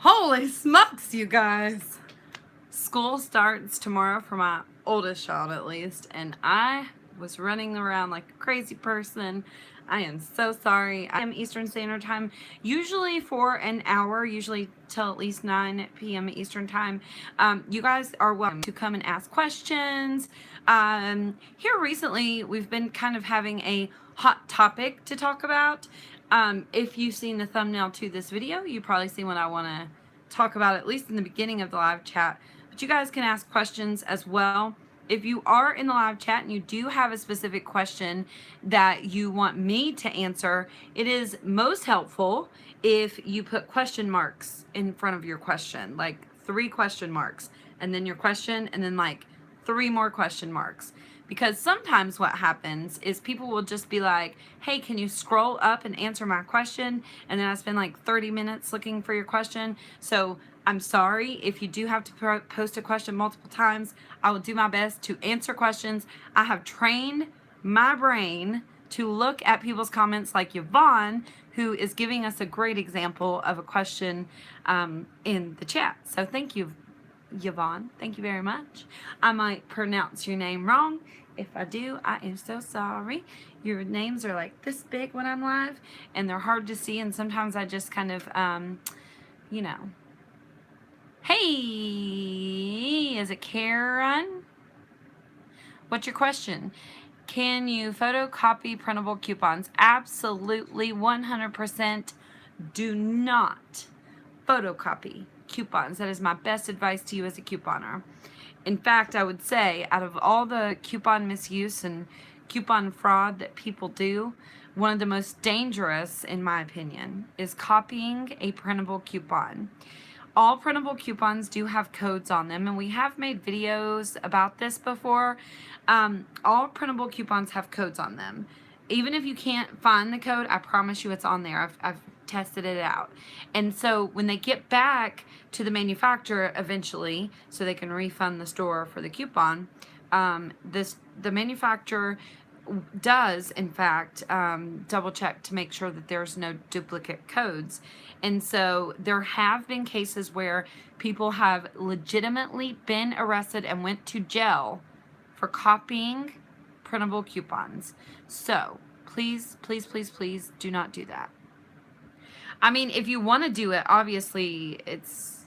Holy smokes, you guys. School starts tomorrow for my oldest child, at least, and I was running around like a crazy person. I am so sorry. I am Eastern Standard Time, usually for an hour, usually till at least 9 p.m. Eastern Time. You guys are welcome to come and ask questions. Here recently, we've been kind of having a hot topic to talk about. If you've seen the thumbnail to this video, you probably seen what I want to talk about, at least in the beginning of the live chat. But you guys can ask questions as well. If you are in the live chat and you do have a specific question that you want me to answer, it is most helpful if you put question marks in front of your question, like 3 question marks, and then your question, and then like 3 more question marks. Because sometimes what happens is people will just be like, hey, can you scroll up and answer my question? And then I spend like 30 minutes looking for your question. So I'm sorry if you do have to post a question multiple times. I will do my best to answer questions. I have trained my brain to look at people's comments like Yvonne, who is giving us a great example of a question in the chat. So thank you, Yvonne. Thank you very much. I might pronounce your name wrong. If I do, I am so sorry. Your names are like this big when I'm live, and they're hard to see, and sometimes I just kind of, you know. Hey, is it Karen? What's your question? Can you photocopy printable coupons? Absolutely, 100%. Do not photocopy coupons. That is my best advice to you as a couponer. In fact, I would say out of all the coupon misuse and coupon fraud that people do, one of the most dangerous, in my opinion, is copying a printable coupon. All printable coupons do have codes on them, and we have made videos about this before. All printable coupons have codes on them. Even if you can't find the code, I promise you it's on there. I've tested it out. And so when they get back to the manufacturer eventually, so they can refund the store for the coupon, the manufacturer does, in fact, double check to make sure that there's no duplicate codes. And so there have been cases where people have legitimately been arrested and went to jail for copying printable coupons. So please, please, please, please do not do that. I mean, if you want to do it, obviously it's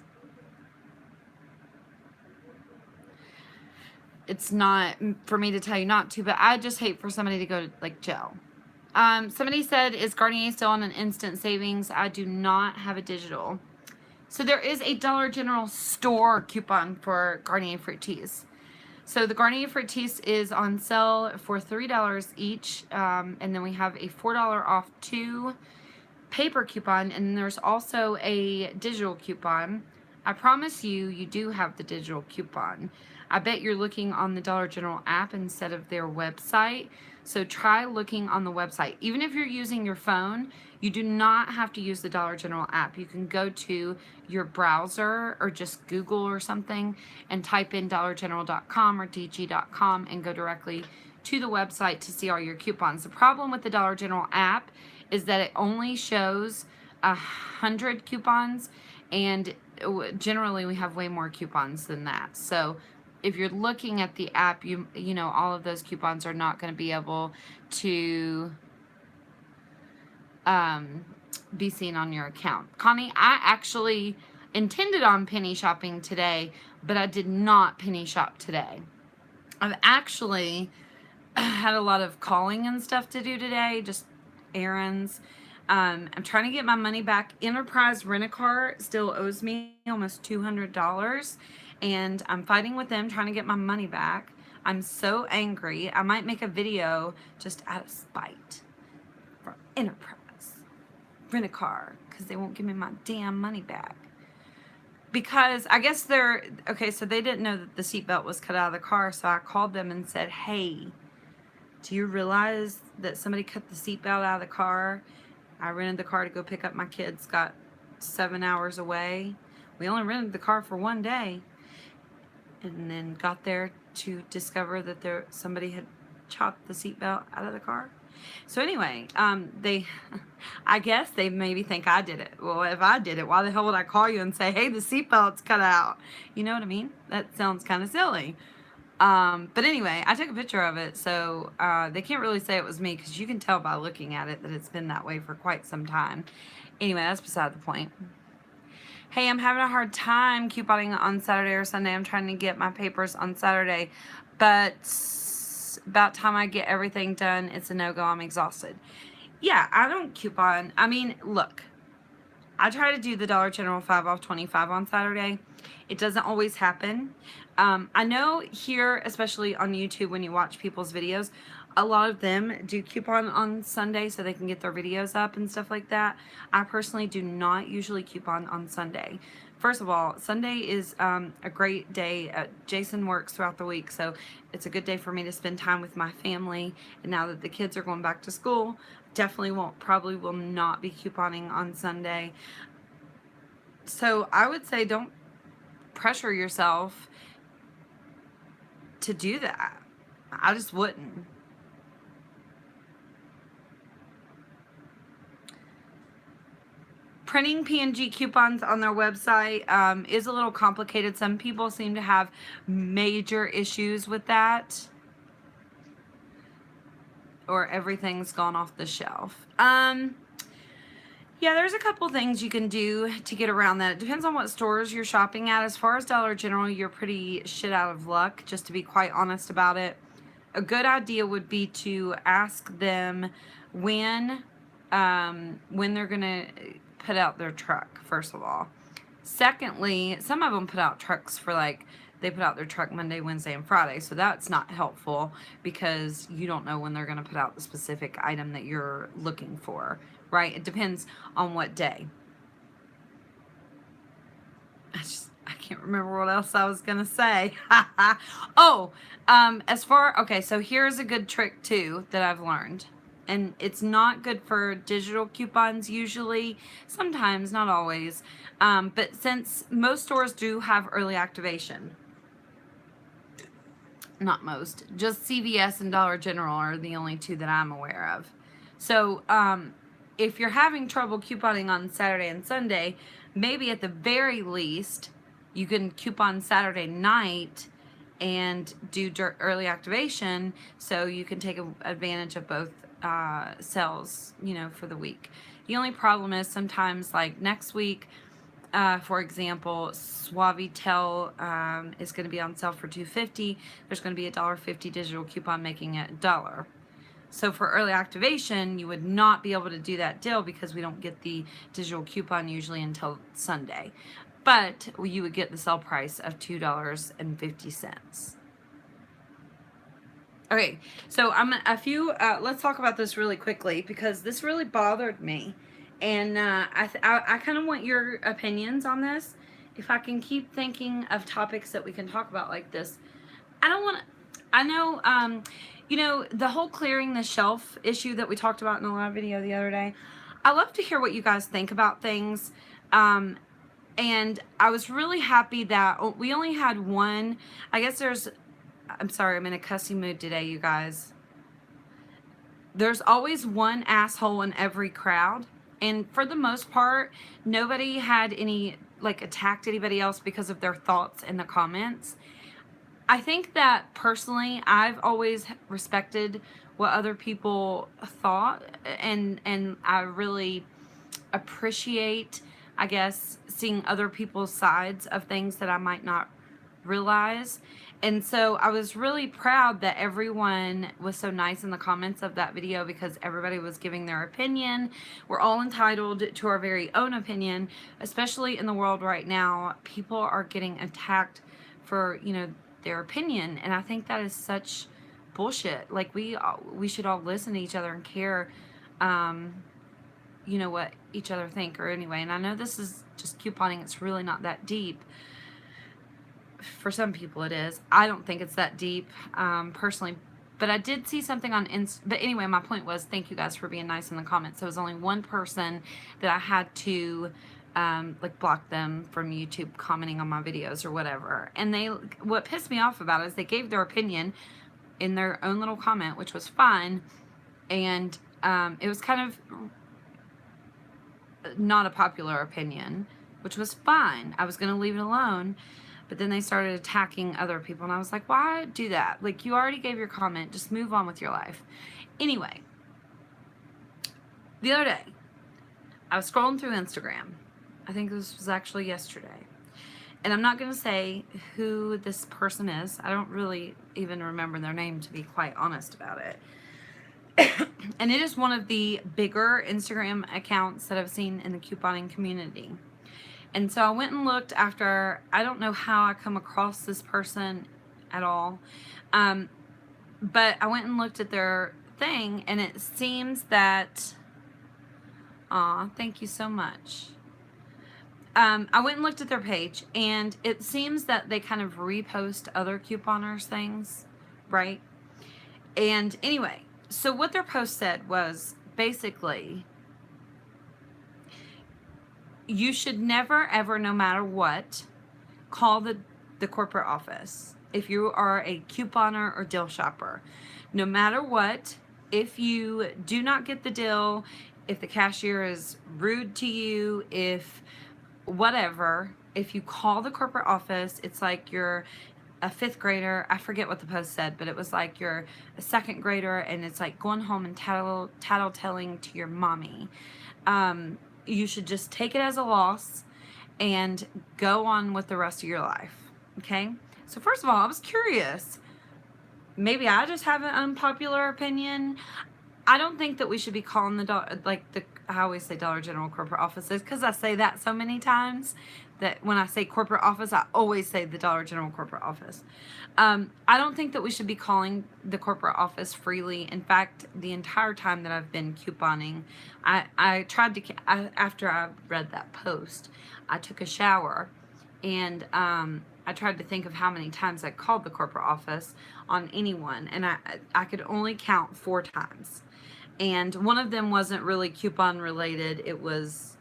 not for me to tell you not to, but I just hate for somebody to go to like jail. Somebody said, is Garnier still on an instant savings? I do not have a digital. So there is a Dollar General store coupon for Garnier Fructis. So the Garnier Fructis is on sale for $3 each, and then we have a $4 off 2 paper coupon, and there's also a digital coupon. I promise you, you do have the digital coupon. I bet you're looking on the Dollar General app instead of their website. So try looking on the website. Even if you're using your phone, you do not have to use the Dollar General app. You can go to your browser or just Google or something and type in dollargeneral.com or dg.com and go directly to the website to see all your coupons. The problem with the Dollar General app is that it only shows 100 coupons, and generally we have way more coupons than that. So if you're looking at the app, you know all of those coupons are not going to be able to be seen on your account. Connie, I actually intended on penny shopping today, but I did not penny shop today. I've actually had a lot of calling and stuff to do today, just errands. I'm trying to get my money back. Enterprise Rent-A-Car still owes me almost $200, and I'm fighting with them trying to get my money back. I'm so angry. I might make a video just out of spite for Enterprise Rent-A-Car because they won't give me my damn money back. Because I guess so they didn't know that the seatbelt was cut out of the car, so I called them and said, hey, do you realize that somebody cut the seatbelt out of the car? I rented the car to go pick up my kids, got 7 hours away. We only rented the car for 1 day. And then got there to discover that somebody had chopped the seatbelt out of the car. So anyway, I guess they maybe think I did it. Well, if I did it, why the hell would I call you and say, hey, the seatbelt's cut out? You know what I mean? That sounds kind of silly. But anyway, I took a picture of it, so they can't really say it was me because you can tell by looking at it that it's been that way for quite some time. Anyway, that's beside the point. Hey, I'm having a hard time couponing on Saturday or Sunday. I'm trying to get my papers on Saturday, but about time I get everything done, it's a no-go. I'm exhausted. Yeah, I don't coupon. I mean, look, I try to do the Dollar General 5 off 25 on Saturday. It doesn't always happen. I know here, especially on YouTube, when you watch people's videos, a lot of them do coupon on Sunday so they can get their videos up and stuff like that. I personally do not usually coupon on Sunday. First of all, Sunday is a great day. Jason works throughout the week, so it's a good day for me to spend time with my family. And now that the kids are going back to school, definitely probably will not be couponing on Sunday. So I would say don't pressure yourself to do that. I just wouldn't. Printing P&G coupons on their website is a little complicated. Some people seem to have major issues with that. Or everything's gone off the shelf. Yeah, there's a couple things you can do to get around that. It depends on what stores you're shopping at. As far as Dollar General, you're pretty shit out of luck, just to be quite honest about it. A good idea would be to ask them when they're going to put out their truck, first of all. Secondly, some of them put out trucks for they put out their truck Monday, Wednesday, and Friday. So that's not helpful because you don't know when they're going to put out the specific item that you're looking for, right? It depends on what day. I can't remember what else I was going to say. Okay, so here's a good trick too that I've learned. And it's not good for digital coupons usually, sometimes, not always. But since most stores do have early activation, not most, just CVS and Dollar General are the only two that I'm aware of. So if you're having trouble couponing on Saturday and Sunday, maybe at the very least, you can coupon Saturday night and do early activation so you can take advantage of both sales, for the week. The only problem is sometimes, like next week, for example, Suavitel is going to be on sale for $2.50. There's going to be a $1.50 digital coupon making it $1. So for early activation, you would not be able to do that deal because we don't get the digital coupon usually until Sunday. But you would get the sale price of $2.50. Okay, so let's talk about this really quickly because this really bothered me. And I kind of want your opinions on this. If I can keep thinking of topics that we can talk about like this. I know, the whole clearing the shelf issue that we talked about in a live video the other day. I love to hear what you guys think about things. And I was really happy that we only had one. I'm sorry, I'm in a cussy mood today, you guys. There's always one asshole in every crowd. And for the most part, nobody had attacked anybody else because of their thoughts in the comments. I think that personally, I've always respected what other people thought. And I really appreciate, I guess, seeing other people's sides of things that I might not realize. And so I was really proud that everyone was so nice in the comments of that video because everybody was giving their opinion. We're all entitled to our very own opinion, especially in the world right now. People are getting attacked for, their opinion. And I think that is such bullshit. Like we should all listen to each other and care, what each other think or anyway. And I know this is just couponing. It's really not that deep. For some people it is. I don't think it's that deep, personally. But I did see something on but anyway, my point was, thank you guys for being nice in the comments. There was only one person that I had to, block them from YouTube commenting on my videos or whatever. And what pissed me off about it is they gave their opinion in their own little comment, which was fine. And it was kind of not a popular opinion, which was fine. I was going to leave it alone. But then they started attacking other people, and I was like, why do that? Like, you already gave your comment. Just move on with your life. Anyway, the other day, I was scrolling through Instagram. I think this was actually yesterday. And I'm not going to say who this person is. I don't really even remember their name, to be quite honest about it. And it is one of the bigger Instagram accounts that I've seen in the couponing community. And so I went and looked after, I don't know how I come across this person at all. But I went and looked at their thing, and it seems that, thank you so much. I went and looked at their page, and it seems that they kind of repost other couponers' things, right? And anyway, so what their post said was basically, you should never, ever, no matter what, call the corporate office if you are a couponer or deal shopper. No matter what, if you do not get the deal, if the cashier is rude to you, if whatever, if you call the corporate office, it's like you're a fifth grader. I forget what the post said, but it was like you're a second grader, and it's like going home and tattletelling to your mommy. You should just take it as a loss and go on with the rest of your life. Okay? So first of all, I was curious. Maybe I just have an unpopular opinion. I don't think that we should be calling I always say Dollar General corporate offices, because I say that so many times that when I say corporate office, I always say the Dollar General corporate office. I don't think that we should be calling the corporate office freely. In fact, the entire time that I've been couponing, I tried to, after I read that post, I took a shower, and I tried to think of how many times I called the corporate office on anyone, and I could only count 4 times. And one of them wasn't really coupon related. It was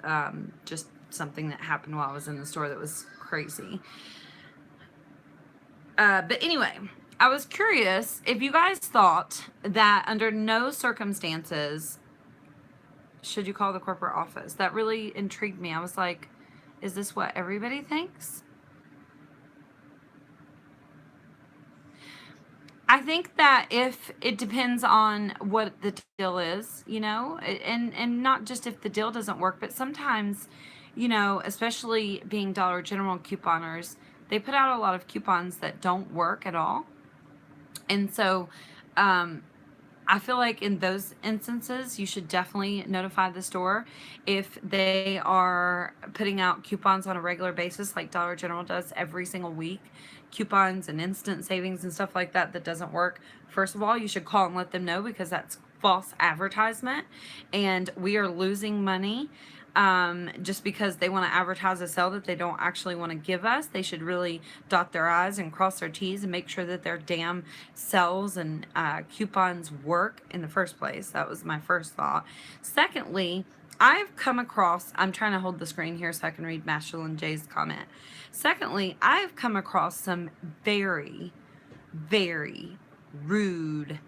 just something that happened while I was in the store that was crazy. But anyway, I was curious if you guys thought that under no circumstances should you call the corporate office. That really intrigued me. I was like, is this what everybody thinks? I think that if it depends on what the deal is, and not just if the deal doesn't work, but sometimes, especially being Dollar General couponers, they put out a lot of coupons that don't work at all. And so I feel like in those instances, you should definitely notify the store if they are putting out coupons on a regular basis, like Dollar General does every single week. Coupons and instant savings and stuff like that doesn't work. First of all, you should call and let them know, because that's false advertisement, and we are losing money just because they want to advertise a sale that they don't actually want to give us. They should really dot their I's and cross their T's and make sure that their damn sales and coupons work in the first place. That was my first thought. Secondly, I've come across, I'm trying to hold the screen here so I can read Masterlyn J's comment. Secondly, I've come across some very, very rude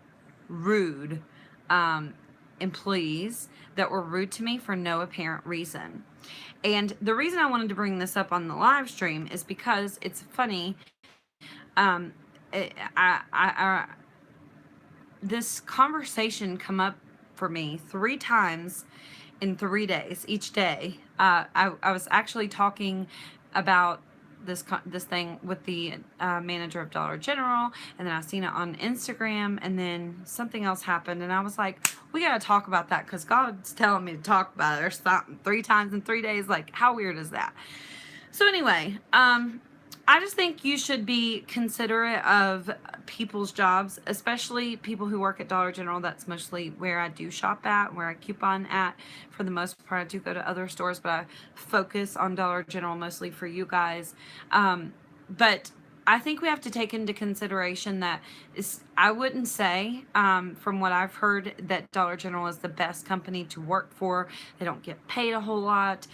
employees that were rude to me for no apparent reason. And the reason I wanted to bring this up on the live stream is because it's funny. This conversation come up for me 3 times in 3 days, each day. I was actually talking about this thing with the manager of Dollar General, and then I seen it on Instagram, and then something else happened, and I was like, we gotta talk about that, because God's telling me to talk about it or something 3 times in 3 days. Like, how weird is that? So anyway, I just think you should be considerate of people's jobs, especially people who work at Dollar General. That's mostly where I do shop at, where I coupon at. For the most part, I do go to other stores, but I focus on Dollar General mostly for you guys. But I think we have to take into consideration that I wouldn't say, from what I've heard, that Dollar General is the best company to work for. They don't get paid a whole lot.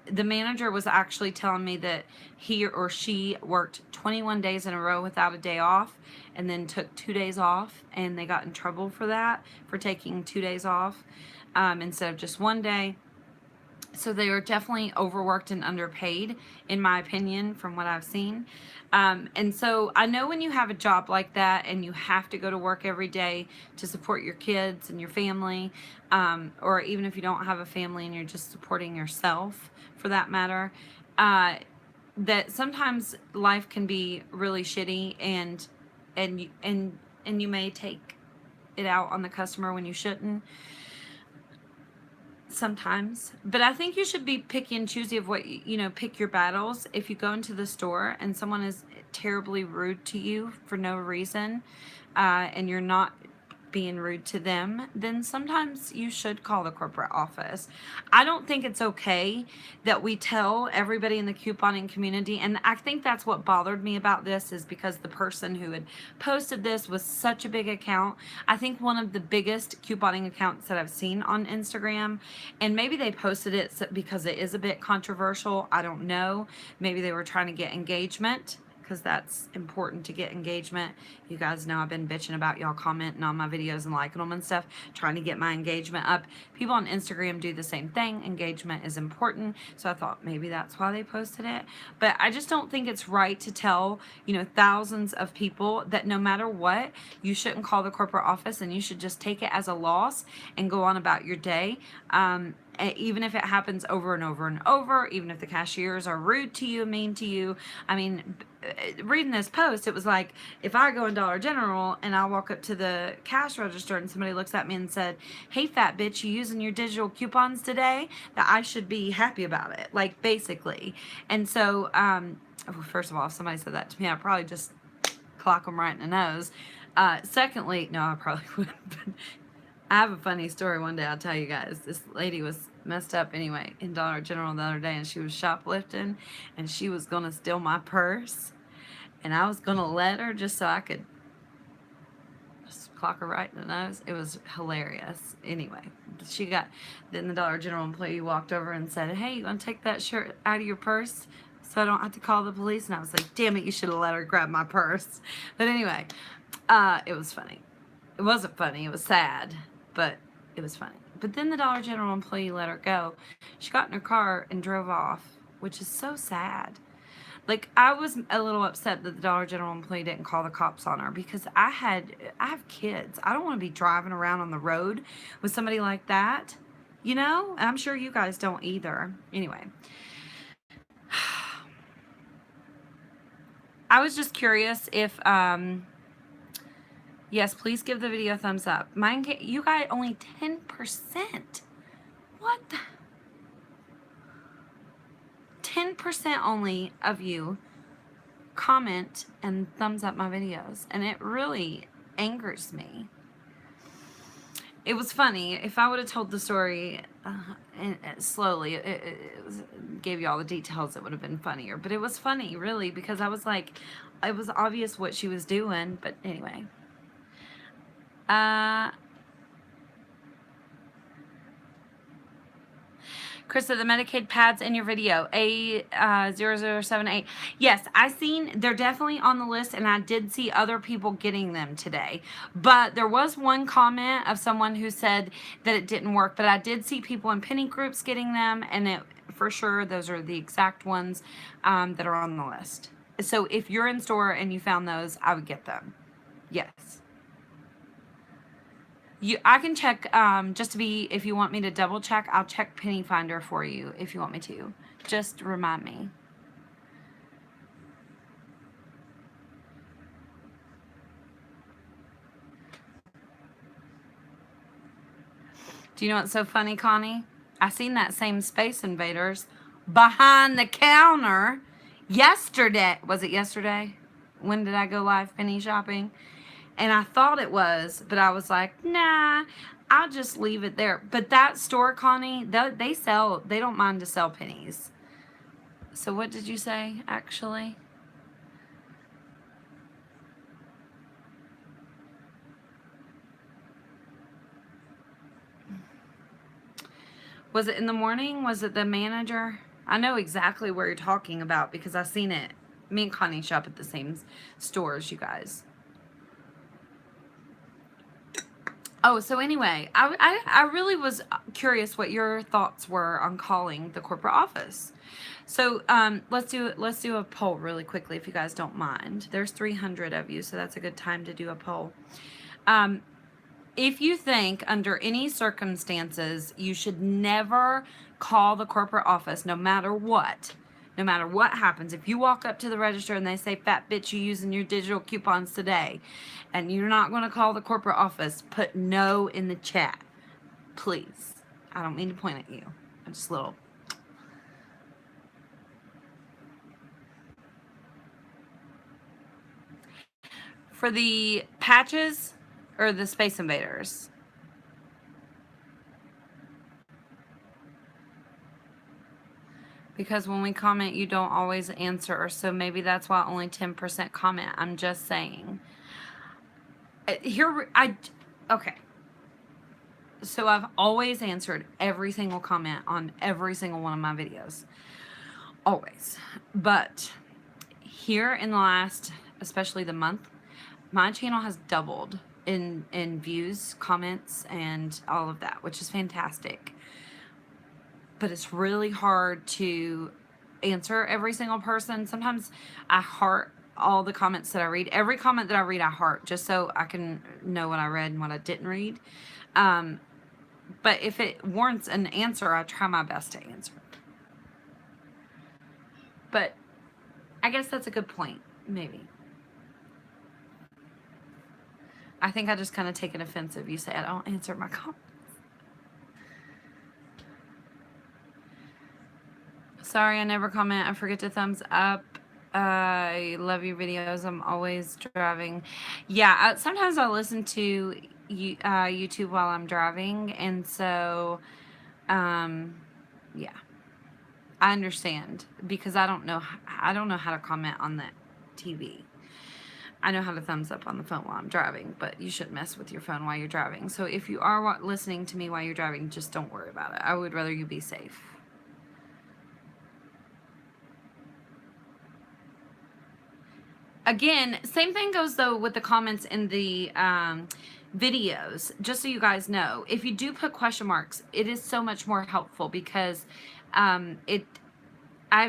The manager was actually telling me that he or she worked 21 days in a row without a day off, and then took 2 days off, and they got in trouble for that, for taking 2 days off instead of just 1 day. So they are definitely overworked and underpaid, in my opinion, from what I've seen. And so I know when you have a job like that and you have to go to work every day to support your kids and your family, or even if you don't have a family and you're just supporting yourself, for that matter, that sometimes life can be really shitty, and you may take it out on the customer when you shouldn't. Sometimes, but I think you should be picky and choosy of what pick your battles. If you go into the store and someone is terribly rude to you for no reason, and you're not being rude to them, then sometimes you should call the corporate office. I don't think it's okay that we tell everybody in the couponing community, and I think that's what bothered me about this, is because the person who had posted this was such a big account. I think one of the biggest couponing accounts that I've seen on Instagram, and maybe they posted it because it is a bit controversial. I don't know. Maybe they were trying to get engagement, because that's important to get engagement. You guys know I've been bitching about y'all commenting on my videos and liking them and stuff, trying to get my engagement up. People on Instagram do the same thing. Engagement is important. So I thought maybe that's why they posted it. But I just don't think it's right to tell, thousands of people that no matter what, you shouldn't call the corporate office, and you should just take it as a loss and go on about your day. Even if it happens over and over and over, even if the cashiers are rude to you, mean to you. I mean, reading this post, it was like, if I go in Dollar General and I walk up to the cash register and somebody looks at me and said, "Hey, fat bitch, you using your digital coupons today?" that I should be happy about it, like, basically. And so, first of all, if somebody said that to me, I'd probably just clock them right in the nose. Secondly, no, I probably wouldn't. I have a funny story one day I'll tell you guys. This lady was messed up anyway in Dollar General the other day, and she was shoplifting, and she was going to steal my purse, and I was going to let her just so I could just clock her right in the nose. It was hilarious. Anyway, then the Dollar General employee walked over and said, "Hey, you want to take that shirt out of your purse so I don't have to call the police?" And I was like, damn it, you should have let her grab my purse. But anyway, it was funny. It wasn't funny. It was sad. But it was funny. But then the Dollar General employee let her go. She got in her car and drove off, which is so sad. Like, I was a little upset that the Dollar General employee didn't call the cops on her, because I have kids. I don't want to be driving around on the road with somebody like that, And I'm sure you guys don't either. Anyway. I was just curious if, yes, please give the video a thumbs up. You got only 10%. What the? 10% only of you comment and thumbs up my videos, and it really angers me. It was funny. If I would have told the story slowly, gave you all the details, it would have been funnier. But it was funny, really, because I was like, it was obvious what she was doing. But anyway. Christa, the Medicaid pads in your video, A0078. Yes, they're definitely on the list, and I did see other people getting them today. But there was one comment of someone who said that it didn't work, but I did see people in penny groups getting them, and for sure those are the exact ones that are on the list. So if you're in store and you found those, I would get them. Yes. I can check, just to be, if you want me to double check, I'll check Penny Finder for you if you want me to. Just remind me. Do you know what's so funny, Connie? I seen that same Space Invaders behind the counter yesterday. Was it yesterday? When did I go live penny shopping? And I thought it was, but I was like, nah, I'll just leave it there. But that store, Connie, they don't mind to sell pennies. So what did you say, actually? Was it in the morning? Was it the manager? I know exactly where you're talking about because I've seen it. Me and Connie shop at the same stores, you guys. Oh, so anyway, I really was curious what your thoughts were on calling the corporate office. So let's do a poll really quickly if you guys don't mind. There's 300 of you, so that's a good time to do a poll. If you think under any circumstances you should never call the corporate office, no matter what happens, if you walk up to the register and they say, "Fat bitch, you using your digital coupons today," and you're not going to call the corporate office, put no in the chat, please. I don't mean to point at you. I'm just a little. For the patches or the Space Invaders? Because when we comment, you don't always answer, so maybe that's why only 10% comment. I'm just saying. Okay. So I've always answered every single comment on every single one of my videos. Always. But here in the last, especially the month, my channel has doubled in views, comments, and all of that, which is fantastic. But it's really hard to answer every single person. Sometimes I heart all the comments that I read. Every comment that I read, I heart, just so I can know what I read and what I didn't read. But if it warrants an answer, I try my best to answer. But I guess that's a good point, maybe. I think I just kind of take an offensive. You say I don't answer my comments. Sorry, I never comment. I forget to thumbs up. I love your videos. I'm always driving. Yeah, sometimes I listen to YouTube while I'm driving, and so, yeah, I understand because I don't know how to comment on the TV. I know how to thumbs up on the phone while I'm driving, but you shouldn't mess with your phone while you're driving. So if you are listening to me while you're driving, just don't worry about it. I would rather you be safe. Again, same thing goes though with the comments in the videos. Just so you guys know, if you do put question marks, it is so much more helpful because I've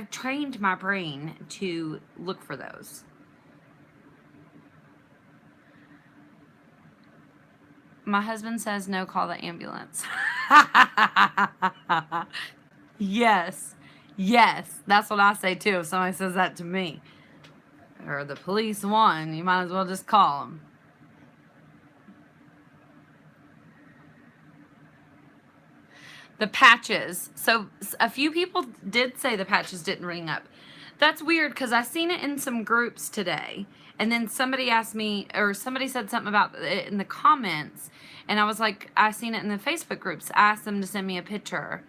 trained my brain to look for those. My husband says no, call the ambulance. Yes, that's what I say too. If somebody says that to me, or the police won, you might as well just call them. The patches. So a few people did say the patches didn't ring up. That's weird because I seen it in some groups today. And then somebody asked me, or somebody said something about it in the comments. And I was like, I seen it in the Facebook groups. I asked them to send me a picture.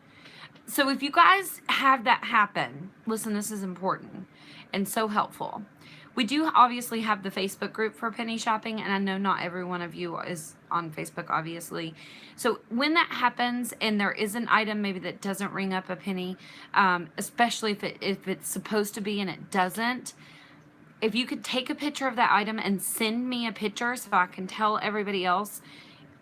So if you guys have that happen, listen, this is important and so helpful. We do obviously have the Facebook group for penny shopping, and I know not every one of you is on Facebook, obviously. So when that happens and there is an item maybe that doesn't ring up a penny, especially if it's supposed to be and it doesn't, if you could take a picture of that item and send me a picture so I can tell everybody else,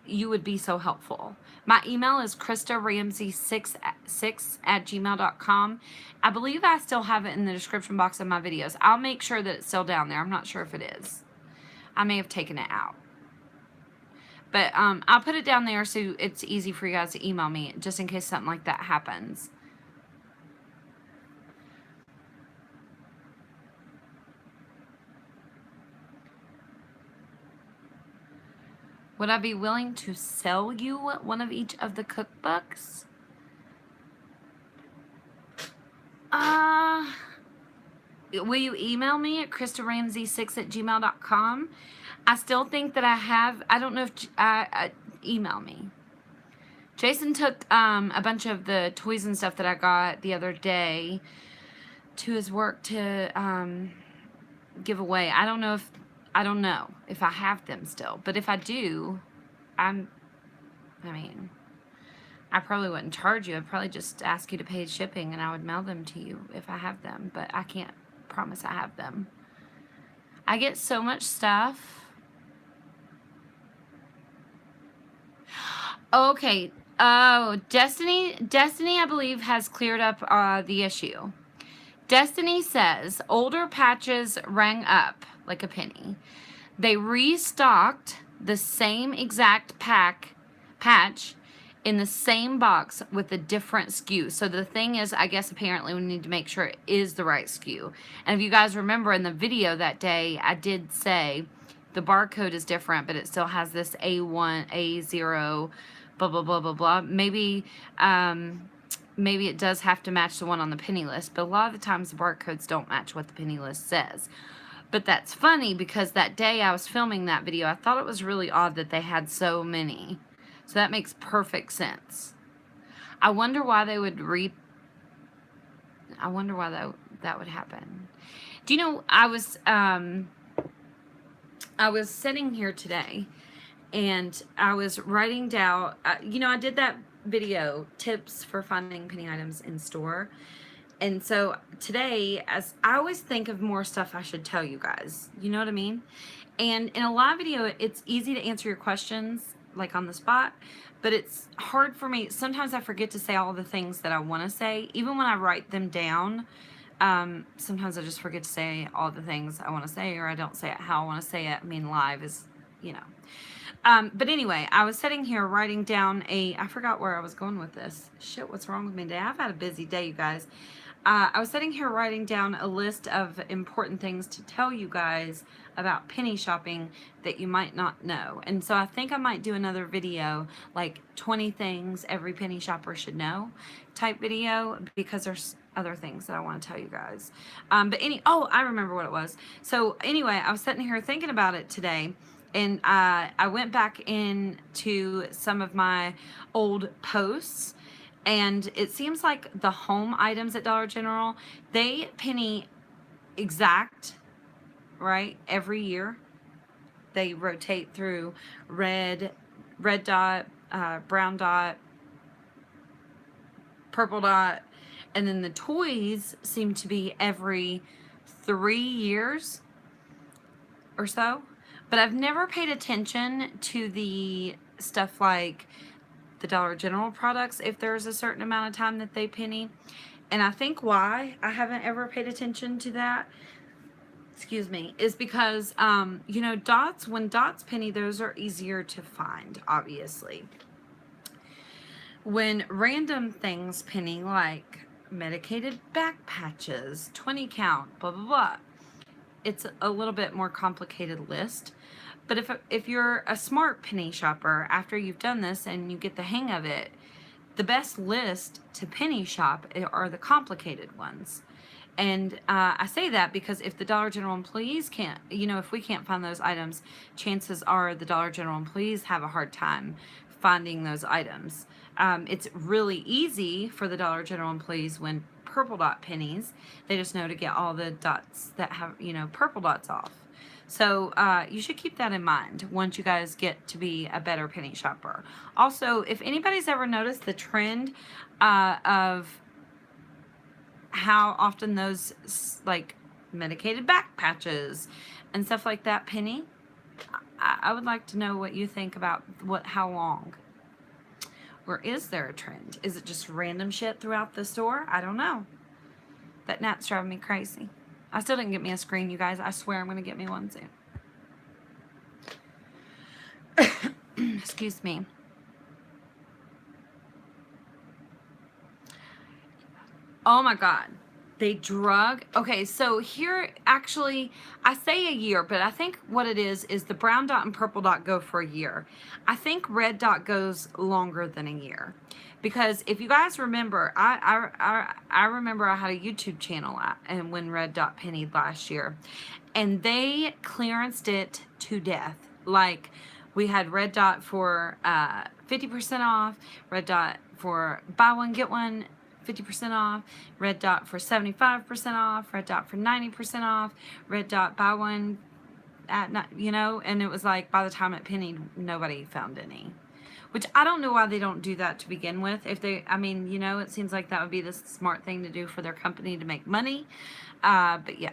you would be so helpful. My email is christaramsey6@gmail.com. I believe I still have it in the description box of my videos. I'll make sure that it's still down there. I'm not sure if it is. I may have taken it out. But I'll put it down there so it's easy for you guys to email me just in case something like that happens. Would I be willing to sell you one of each of the cookbooks? Will you email me at christaramsey6@gmail.com? I still think that I don't know if email me. Jason took a bunch of the toys and stuff that I got the other day to his work to give away. I don't know if I have them still, but if I do, I probably wouldn't charge you. I'd probably just ask you to pay shipping and I would mail them to you if I have them, but I can't promise I have them. I get so much stuff. Okay. Oh, Destiny, I believe, has cleared up the issue. Destiny says older patches rang up like a penny. They restocked the same exact patch in the same box with a different SKU. So the thing is, I guess apparently we need to make sure it is the right SKU. And if you guys remember in the video that day, I did say the barcode is different, but it still has this A1, A0, blah, blah, blah, blah, blah. Maybe it does have to match the one on the penny list, but a lot of the times the barcodes don't match what the penny list says. But that's funny because that day I was filming that video, I thought it was really odd that they had so many. So that makes perfect sense. I wonder why they would I wonder why that would happen. Do you know, I was sitting here today and I was writing down, you know, I did that video, tips for finding penny items in store. And so today, as I always think of more stuff I should tell you guys, you know what I mean? And in a live video, it's easy to answer your questions like on the spot, but it's hard for me. Sometimes I forget to say all the things that I want to say, even when I write them down. Sometimes I just forget to say all the things I want to say, or I don't say it how I want to say it. I mean, live is, you know. But anyway, I was sitting here writing down I forgot where I was going with this. Shit, what's wrong with me today? I've had a busy day, you guys. I was sitting here writing down a list of important things to tell you guys about penny shopping that you might not know. And so I think I might do another video, like 20 things every penny shopper should know type video, because there's other things that I want to tell you guys. I remember what it was. So anyway, I was sitting here thinking about it today. And I went back into some of my old posts, and it seems like the home items at Dollar General, they penny exact, right, every year. They rotate through red dot, brown dot, purple dot, and then the toys seem to be every 3 years or so. But I've never paid attention to the stuff like the Dollar General products if there's a certain amount of time that they penny. And I think why I haven't ever paid attention to that, excuse me, is because, you know, when dots penny, those are easier to find, obviously. When random things penny, like medicated back patches, 20 count, blah, blah, blah, it's a little bit more complicated list. But if you're a smart penny shopper, after you've done this and you get the hang of it, the best list to penny shop are the complicated ones. And I say that because if the Dollar General employees can't, you know, if we can't find those items, chances are the Dollar General employees have a hard time finding those items. It's really easy for the Dollar General employees when purple dot pennies. They just know to get all the dots that have, you know, purple dots off. So you should keep that in mind once you guys get to be a better penny shopper. Also, if anybody's ever noticed the trend of how often those like medicated back patches and stuff like that penny, I would like to know what you think about how long. Or is there a trend? Is it just random shit throughout the store? I don't know. That gnat's driving me crazy. I still didn't get me a screen, you guys. I swear I'm going to get me one soon. Excuse me. Oh my God. They drug. Okay, so here, actually, I say a year, but I think what it is the brown dot and purple dot go for a year. I think red dot goes longer than a year. Because if you guys remember, I remember I had a YouTube channel and when red dot pennied last year, and they clearanced it to death. Like, we had red dot for 50% off, red dot for buy one get one 50% off, red dot for 75% off, red dot for 90% off, red dot buy one at, you know, and it was like by the time it pennied, nobody found any. Which I don't know why they don't do that to begin with. If they, I mean, you know, it seems like that would be the smart thing to do for their company to make money. But yeah.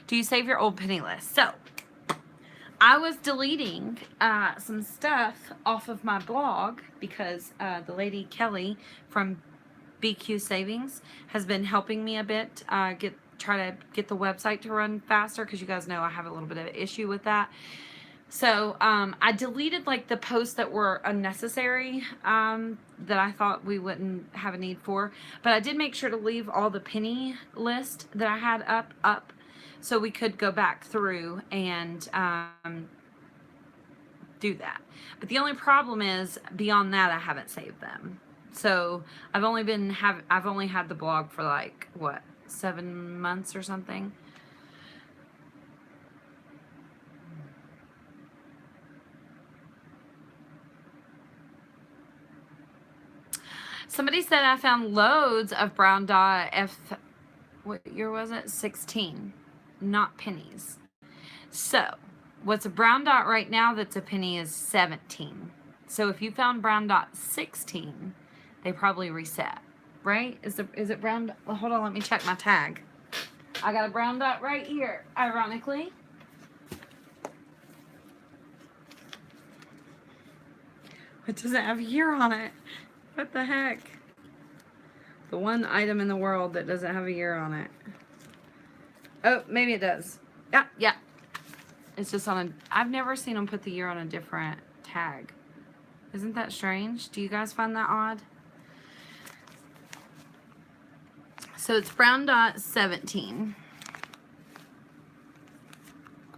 Do you save your old penny list? So, I was deleting some stuff off of my blog because the lady Kelly from BQ Savings has been helping me a bit try to get the website to run faster, because you guys know I have a little bit of an issue with that. So I deleted like the posts that were unnecessary, that I thought we wouldn't have a need for, but I did make sure to leave all the penny list that I had up so we could go back through and do that. But the only problem is, beyond that, I haven't saved them. So I've only had the blog for like what, 7 months or something. Somebody said I found loads of brown dot what year was it? 16, not pennies. So what's a brown dot right now that's a penny is 17. So if you found brown dot 16, they probably reset, right? Is it brown? Well, hold on, let me check my tag. I got a brown dot right here, ironically. It doesn't have a year on it. What the heck? The one item in the world that doesn't have a year on it. Oh, maybe it does. Yeah. It's just on a... I've never seen them put the year on a different tag. Isn't that strange? Do you guys find that odd? So it's brown dot 17.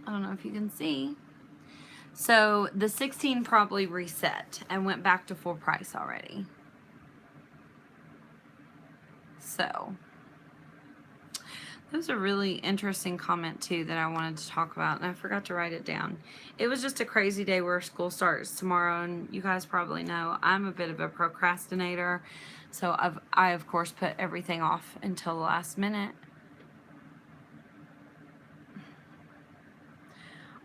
I don't know if you can see. So the 16 probably reset and went back to full price already. So that was a really interesting comment too that I wanted to talk about, and I forgot to write it down. It was just a crazy day where school starts tomorrow, and you guys probably know I'm a bit of a procrastinator, so I of course put everything off until the last minute.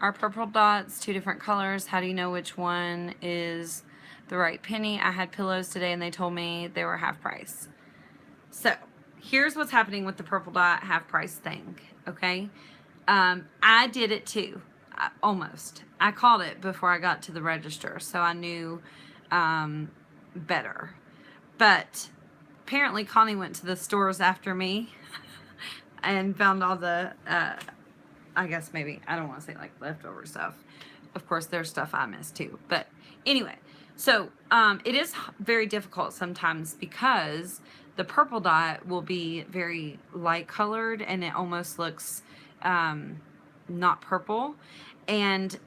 Our purple dots, 2 different colors. How do you know which one is the right penny? I had pillows today and they told me they were half price. So here's what's happening with the purple dot half price thing, okay? I did it too, almost. I called it before I got to the register, so I knew better. But apparently Connie went to the stores after me and found all the, I guess maybe, I don't want to say like leftover stuff. Of course, there's stuff I missed too. But anyway, so it is very difficult sometimes because the purple dot will be very light colored and it almost looks not purple. And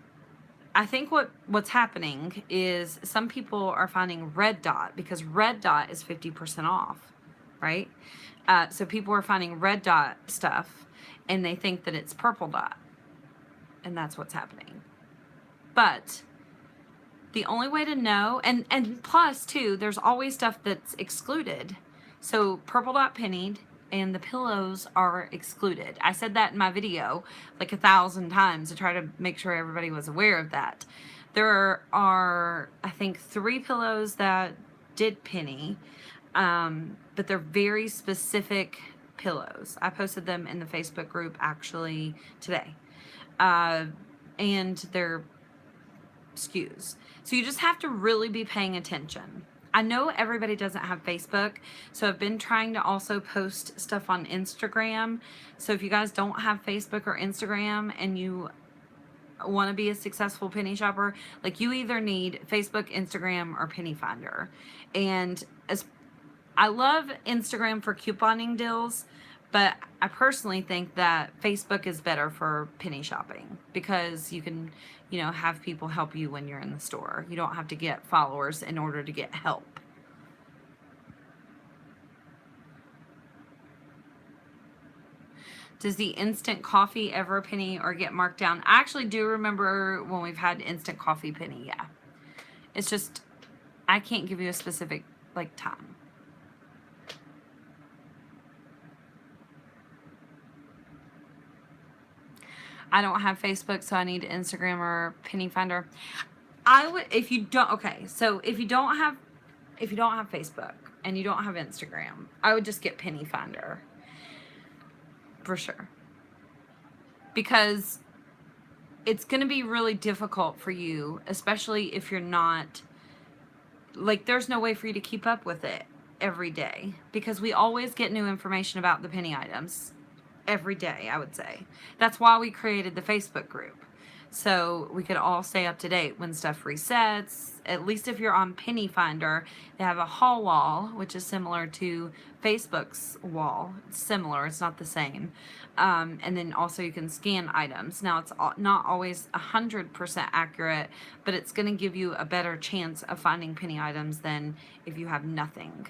I think what's happening is some people are finding red dot because red dot is 50% off, right? So people are finding red dot stuff and they think that it's purple dot. And that's what's happening. But the only way to know, and plus too, there's always stuff that's excluded. So purple dot pennied and the pillows are excluded. I said that in my video like 1,000 times to try to make sure everybody was aware of that. There are, I think, 3 pillows that did penny, but they're very specific pillows. I posted them in the Facebook group actually today. And they're SKUs. So you just have to really be paying attention. I know everybody doesn't have Facebook, so I've been trying to also post stuff on Instagram. So if you guys don't have Facebook or Instagram and you want to be a successful penny shopper, like you either need Facebook, Instagram, or Penny Finder. And I love Instagram for couponing deals, but I personally think that Facebook is better for penny shopping because you can, you know, have people help you when you're in the store. You don't have to get followers in order to get help. Does the instant coffee ever penny or get marked down? I actually do remember when we've had instant coffee penny, yeah. It's just, I can't give you a specific, like, time. I don't have Facebook, so I need Instagram or Penny Finder. I would, if you don't, okay, so if you don't have Facebook and you don't have Instagram, I would just get Penny Finder. For sure. Because it's going to be really difficult for you, especially if you're not, like, there's no way for you to keep up with it every day, because we always get new information about the penny items every day, I would say. That's why we created the Facebook group. So we could all stay up to date when stuff resets. At least if you're on Penny Finder, they have a haul wall, which is similar to Facebook's wall. It's similar, it's not the same. And then also you can scan items. Now it's not always 100% accurate, but it's going to give you a better chance of finding penny items than if you have nothing.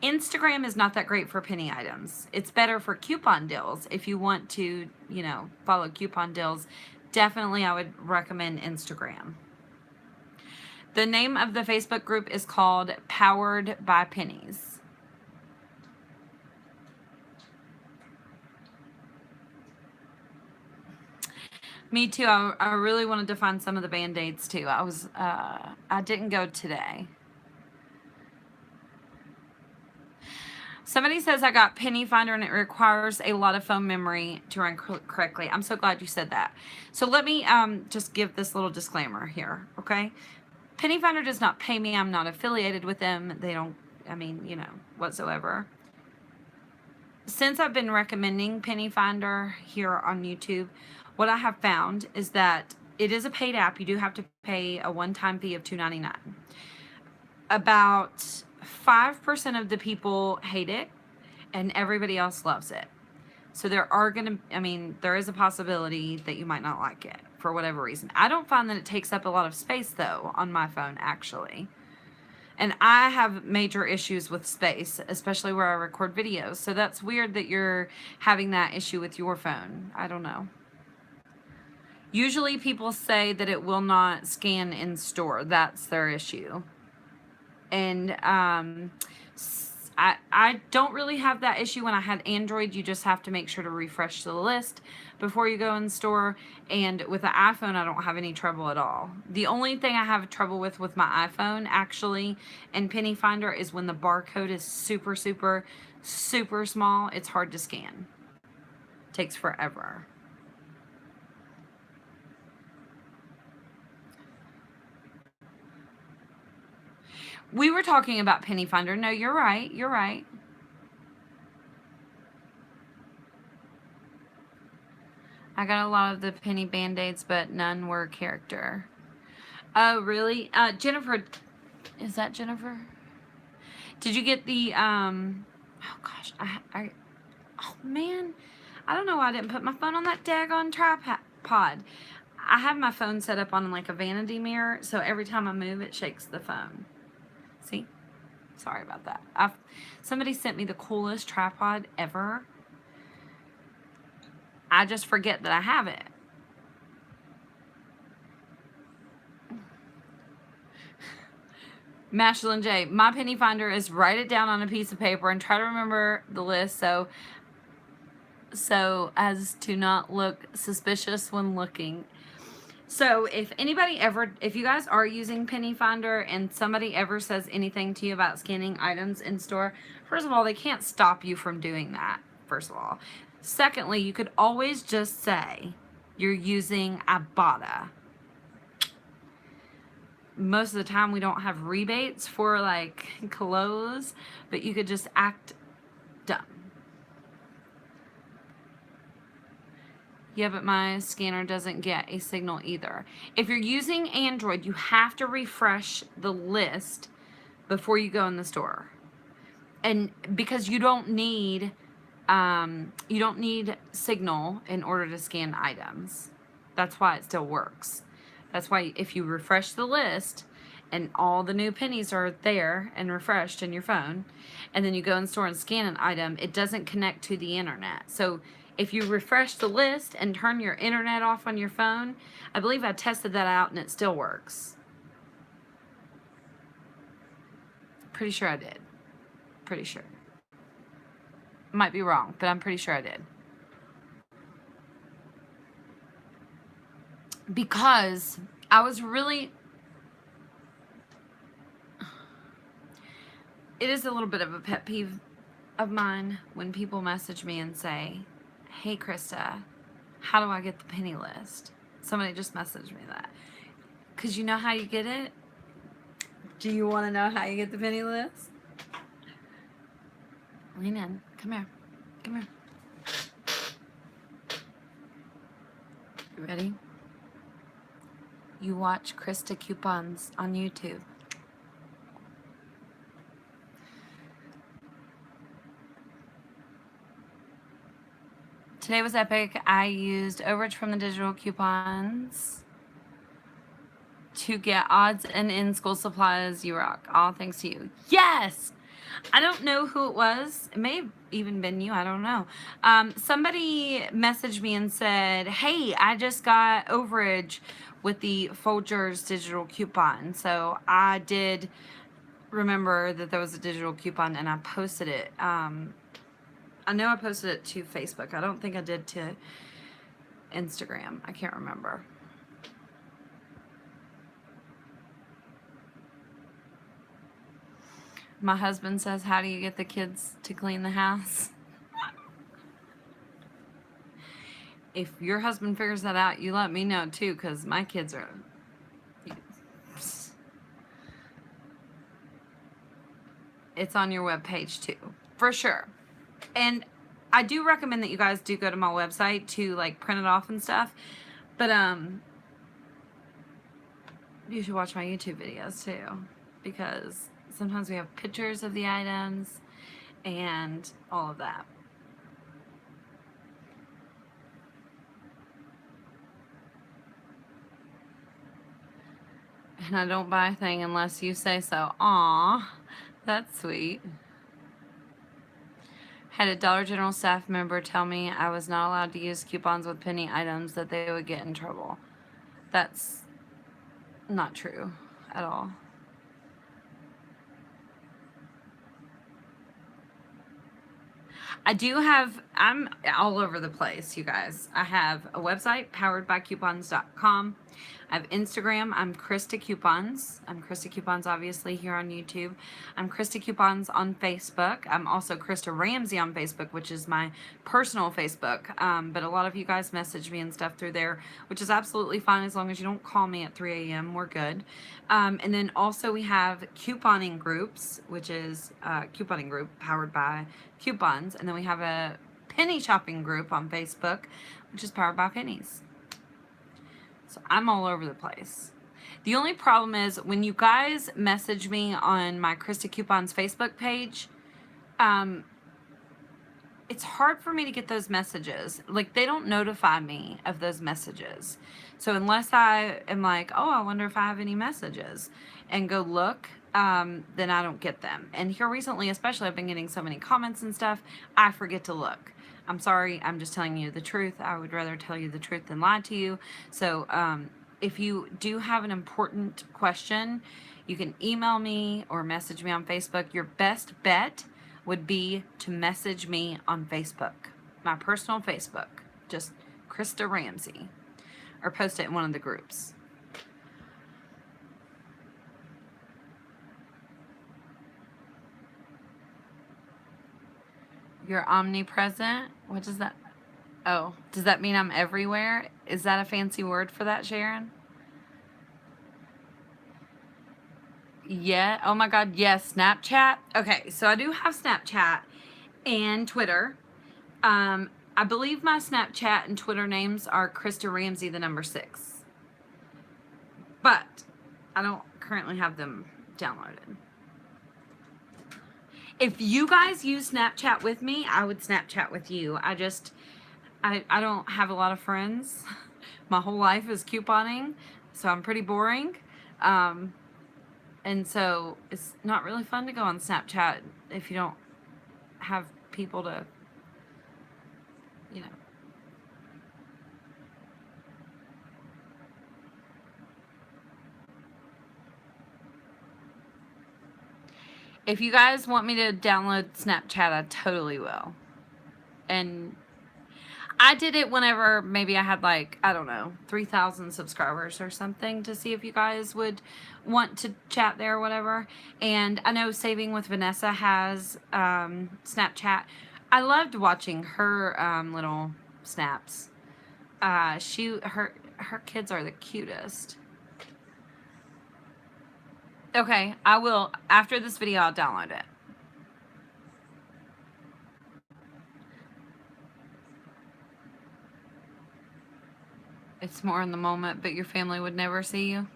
Instagram is not that great for penny items. It's better for coupon deals. If you want to, you know, follow coupon deals, definitely I would recommend Instagram. The name of the Facebook group is called Powered by Pennies. Me too. I really wanted to find some of the Band-Aids too. I didn't go today. Somebody says I got Penny Finder and it requires a lot of phone memory to run correctly. I'm so glad you said that. So let me just give this little disclaimer here, okay? Penny Finder does not pay me. I'm not affiliated with them. They don't, I mean, you know, whatsoever. Since I've been recommending Penny Finder here on YouTube, what I have found is that it is a paid app. You do have to pay a one-time fee of $2.99. About 5% of the people hate it and everybody else loves it. So there is a possibility that you might not like it for whatever reason. I don't find that it takes up a lot of space though on my phone actually. And I have major issues with space, especially where I record videos. So that's weird that you're having that issue with your phone. I don't know. Usually people say that it will not scan in store. That's their issue. And I don't really have that issue when I had Android. You just have to make sure to refresh the list before you go in the store. And with the iPhone, I don't have any trouble at all. The only thing I have trouble with my iPhone, actually, and Penny Finder is when the barcode is super, super, super small. It's hard to scan. It takes forever. We were talking about Penny Finder. No, you're right. You're right. I got a lot of the penny Band-Aids, but none were character. Oh, really? Jennifer, is that Jennifer? Did you get the, oh gosh, oh man, I don't know why I didn't put my phone on that daggone tripod. I have my phone set up on like a vanity mirror, so every time I move, it shakes the phone. See? Sorry about that. Somebody sent me the coolest tripod ever. I just forget that I have it. Mashlyn J, my Penny Finder is write it down on a piece of paper and try to remember the list so as to not look suspicious when looking. So if you guys are using Penny Finder and somebody ever says anything to you about scanning items in store, first of all, they can't stop you from doing that, first of all. Secondly, you could always just say you're using Ibotta. Most of the time we don't have rebates for like clothes, but you could just act dumb. Yeah, but my scanner doesn't get a signal either. If you're using Android, you have to refresh the list before you go in the store. And because you don't need signal in order to scan items. That's why it still works. That's why if you refresh the list and all the new pennies are there and refreshed in your phone, and then you go in the store and scan an item, it doesn't connect to the internet. So if you refresh the list and turn your internet off on your phone, I believe I tested that out and it still works. Pretty sure I did. Pretty sure. Might be wrong, but I'm pretty sure I did. Because I was really... It is a little bit of a pet peeve of mine when people message me and say, hey, Christa, how do I get the penny list? Somebody just messaged me that. Because you know how you get it? Do you want to know how you get the penny list? Lean in. Come here. Come here. You ready? You watch Christa Coupons on YouTube. Today was epic. I used overage from the digital coupons to get odds and in-school supplies. You rock. All thanks to you. Yes! I don't know who it was. It may have even been you. I don't know. Somebody messaged me and said, hey, I just got overage with the Folgers digital coupon. So I did remember that there was a digital coupon and I posted it. I know I posted it to Facebook. I don't think I did to Instagram. I can't remember. My husband says, how do you get the kids to clean the house? If your husband figures that out, you let me know too, because my kids are... It's on your webpage too, for sure. And I do recommend that you guys do go to my website to like print it off and stuff. But you should watch my YouTube videos too, because sometimes we have pictures of the items and all of that. And I don't buy a thing unless you say so. Aw, that's sweet. Had a Dollar General staff member tell me I was not allowed to use coupons with penny items, that they would get in trouble. That's not true at all. I'm all over the place, you guys. I have a website, poweredbycoupons.com. I have Instagram. I'm Christa Coupons. I'm Christa Coupons, obviously, here on YouTube. I'm Christa Coupons on Facebook. I'm also Christa Ramsey on Facebook, which is my personal Facebook. But a lot of you guys message me and stuff through there, which is absolutely fine as long as you don't call me at 3 a.m. We're good. And then also we have couponing groups, which is couponing group powered by coupons. And then we have a penny shopping group on Facebook, which is powered by pennies. So I'm all over the place. The only problem is when you guys message me on my Christa Coupons Facebook page, it's hard for me to get those messages. Like, they don't notify me of those messages. So unless I am like, oh, I wonder if I have any messages, and go look, then I don't get them. And here recently, especially, I've been getting so many comments and stuff, I forget to look. I'm sorry, I'm just telling you the truth. I would rather tell you the truth than lie to you. So if you do have an important question, you can email me or message me on Facebook. Your best bet would be to message me on Facebook, my personal Facebook, just Christa Ramsey, or post it in one of the groups. You're omnipresent? What does that... Oh, does that mean I'm everywhere? Is that a fancy word for that, Sharon? Yeah. Oh my God. Yes. Snapchat. Okay. So I do have Snapchat and Twitter. I believe my Snapchat and Twitter names are Christa Ramsey, the number 6. But I don't currently have them downloaded. If you guys use Snapchat with me, I would Snapchat with you. I don't have a lot of friends. My whole life is couponing, so I'm pretty boring. And so it's not really fun to go on Snapchat if you don't have people to, you know. If you guys want me to download Snapchat, I totally will. And I did it whenever maybe I had like, I don't know, 3,000 subscribers or something, to see if you guys would want to chat there or whatever. And I know Saving with Vanessa has Snapchat. I loved watching her little snaps. her kids are the cutest. Okay, I will, after this video, I'll download it. It's more in the moment, but your family would never see you.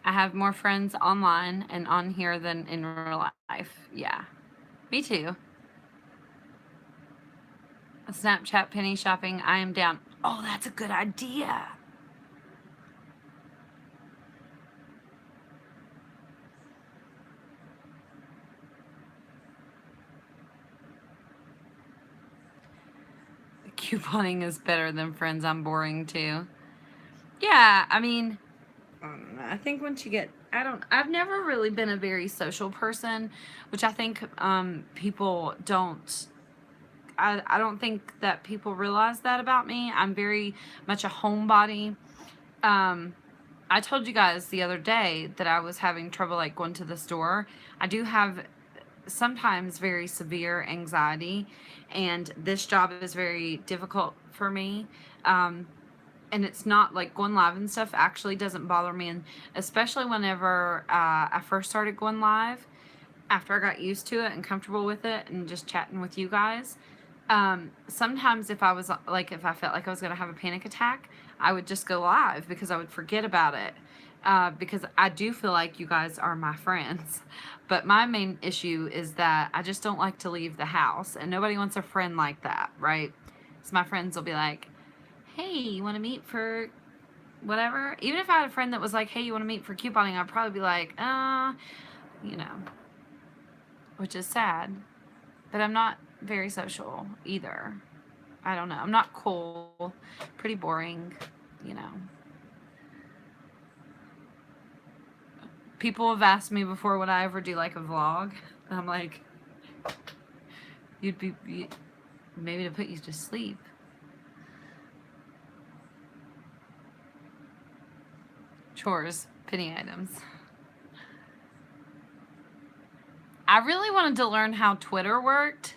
I have more friends online and on here than in real life. Yeah, me too. A Snapchat penny shopping, I am down. Oh, that's a good idea. Couponing is better than friends. I'm boring too. Yeah, I mean, I think once you get, I've never really been a very social person, which I think people don't, I don't think that people realize that about me. I'm very much a homebody. I told you guys the other day that I was having trouble like going to the store. I do have sometimes very severe anxiety, and this job is very difficult for me. And it's not like going live and stuff actually doesn't bother me, and especially whenever I first started going live, after I got used to it and comfortable with it and just chatting with you guys, sometimes if I felt like I was gonna have a panic attack, I would just go live because I would forget about it, because I do feel like you guys are my friends. But my main issue is that I just don't like to leave the house, and nobody wants a friend like that, right? So my friends will be like, hey, you want to meet for whatever? Even if I had a friend that was like, hey, you want to meet for couponing, I'd probably be like, you know, which is sad. But I'm not very social either. I don't know. I'm not cool. Pretty boring, you know. People have asked me before, would I ever do like a vlog? And I'm like, maybe to put you to sleep. Chores, penny items. I really wanted to learn how Twitter worked,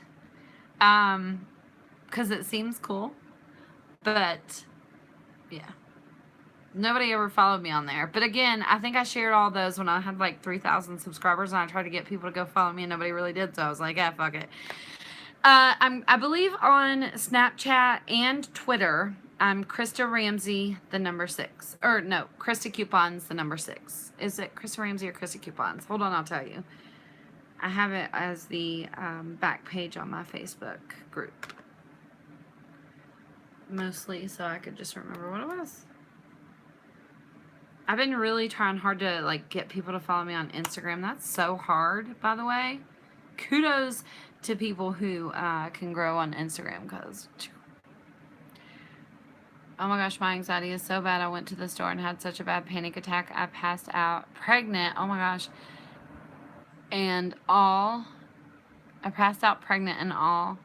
because it seems cool, but yeah, nobody ever followed me on there. But again, I think I shared all those when I had like 3,000 subscribers, and I tried to get people to go follow me, and nobody really did, so I was like, yeah, fuck it. I believe on Snapchat and Twitter, I'm Christa Ramsey, the number 6. Or no, Christa Coupons, the number 6. Is it Christa Ramsey or Christa Coupons? Hold on, I'll tell you. I have it as the back page on my Facebook group. Mostly so I could just remember what it was. I've been really trying hard to like get people to follow me on Instagram. That's so hard, by the way. Kudos to people who can grow on Instagram, because oh my gosh, my anxiety is so bad. I went to the store and had such a bad panic attack. I passed out pregnant. Oh my gosh. And I passed out pregnant and all.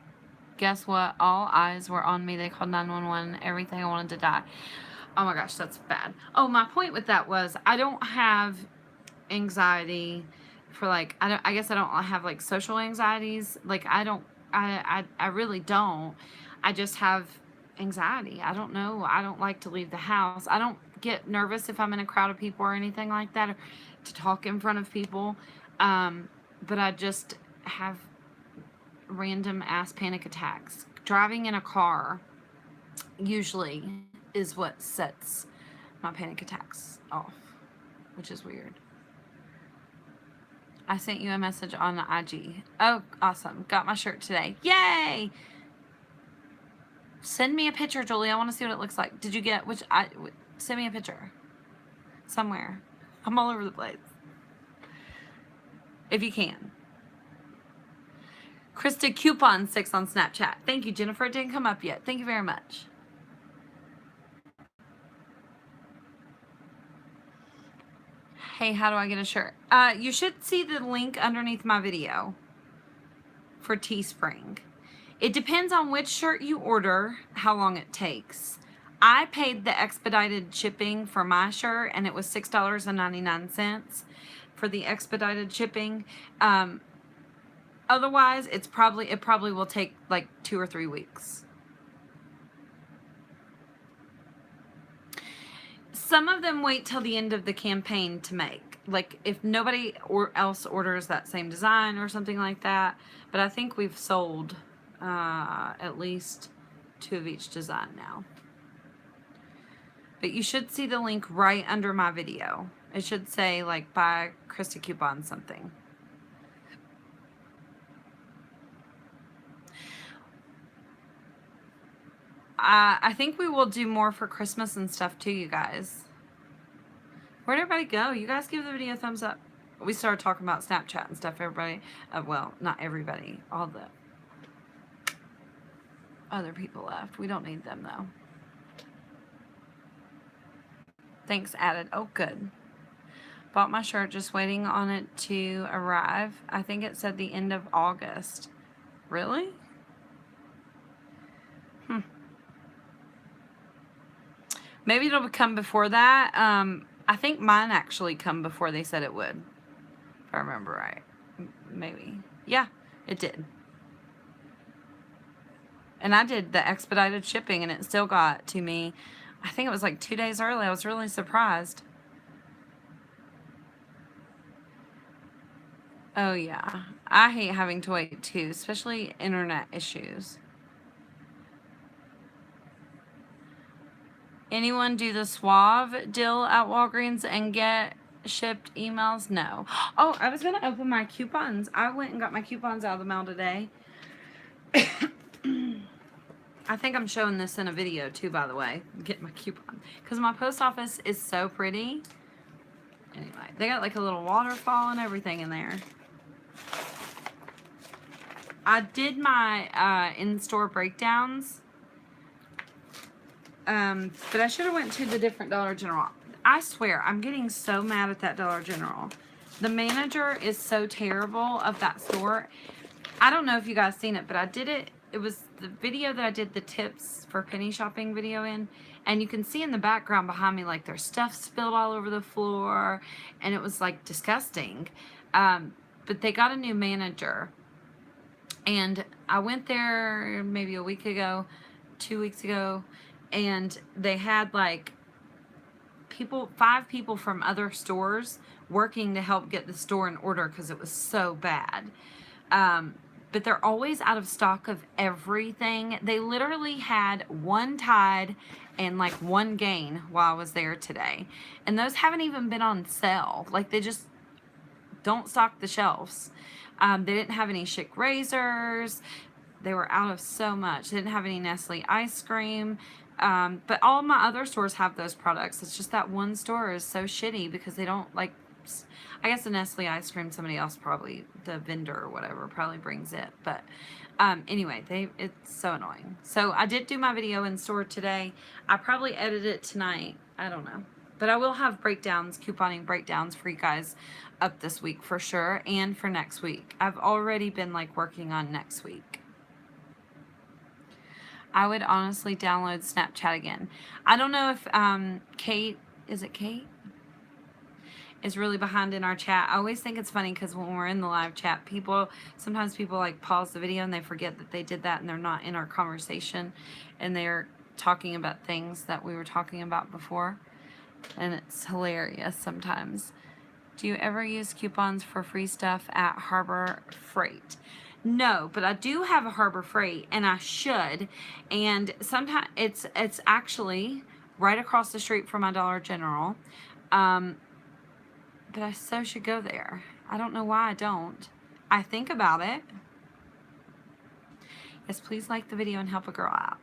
Guess what? All eyes were on me. They called 911. Everything. I wanted to die. Oh my gosh, that's bad. Oh, my point with that was I don't have anxiety for like, I guess I don't have like social anxieties. Like I really don't. I just have anxiety. I don't know. I don't like to leave the house. I don't get nervous if I'm in a crowd of people or anything like that, or to talk in front of people. But I just have random ass panic attacks. Driving in a car usually is what sets my panic attacks off, which is weird. I sent you a message on the IG. Oh, awesome. Got my shirt today. Yay! Send me a picture, Julie. I want to see what it looks like. Did you get send me a picture. Somewhere. I'm all over the place. If you can. Christa Coupon 6 on Snapchat. Thank you, Jennifer. It didn't come up yet. Thank you very much. Hey, how do I get a shirt? You should see the link underneath my video for Teespring. It depends on which shirt you order, how long it takes. I paid the expedited shipping for my shirt, and it was $6.99 for the expedited shipping. Otherwise, it probably will take like 2 or 3 weeks. Some of them wait till the end of the campaign to make. Like if nobody else orders that same design or something like that. But I think we've sold at least 2 of each design now. But you should see the link right under my video. It should say like buy Christa coupon something. I think we will do more for Christmas and stuff too, you guys. Where'd everybody go? You guys give the video a thumbs up. We started talking about Snapchat and stuff, everybody. Well, not everybody. All the other people left. We don't need them, though. Thanks, added. Oh, good. Bought my shirt, just waiting on it to arrive. I think it said the end of August. Really? Maybe it'll come before that. I think mine actually come before they said it would. If I remember right. Maybe. Yeah, it did. And I did the expedited shipping and it still got to me. I think it was like 2 days early. I was really surprised. Oh yeah. I hate having to wait too, especially internet issues. Anyone do the Suave deal at Walgreens and get shipped emails? No. Oh, I was going to open my coupons. I went and got my coupons out of the mail today. I think I'm showing this in a video too, by the way. Get my coupon. Because my post office is so pretty. Anyway, they got like a little waterfall and everything in there. I did my in-store breakdowns. But I should have went to the different Dollar General. I swear, I'm getting so mad at that Dollar General. The manager is so terrible of that store. I don't know if you guys seen it, but I did it. It was the video that I did the tips for penny shopping video in. And you can see in the background behind me, like there's stuff spilled all over the floor. And it was like disgusting. But they got a new manager. And I went there maybe a week ago, 2 weeks ago. And they had like 5 people from other stores working to help get the store in order because it was so bad. But they're always out of stock of everything. They literally had 1 Tide and like 1 Gain while I was there today. And those haven't even been on sale. Like they just don't stock the shelves. They didn't have any Schick razors. They were out of so much. They didn't have any Nestle ice cream. But all of my other stores have those products. It's just that one store is so shitty because they don't like, I guess the Nestle ice cream, somebody else probably, the vendor or whatever, probably brings it. But anyway, it's so annoying. So I did do my video in store today. I probably edit it tonight. I don't know. But I will have breakdowns, couponing breakdowns for you guys up this week for sure. And for next week. I've already been like working on next week. I would honestly download Snapchat again. I don't know if Kate, is it Kate? Is really behind in our chat. I always think it's funny because when we're in the live chat, sometimes people like pause the video and they forget that they did that and they're not in our conversation and they're talking about things that we were talking about before. And it's hilarious sometimes. Do you ever use coupons for free stuff at Harbor Freight? No, but I do have a Harbor Freight, and I should. And sometimes it's actually right across the street from my Dollar General. But I so should go there. I don't know why I don't. I think about it. Yes, please like the video and help a girl out.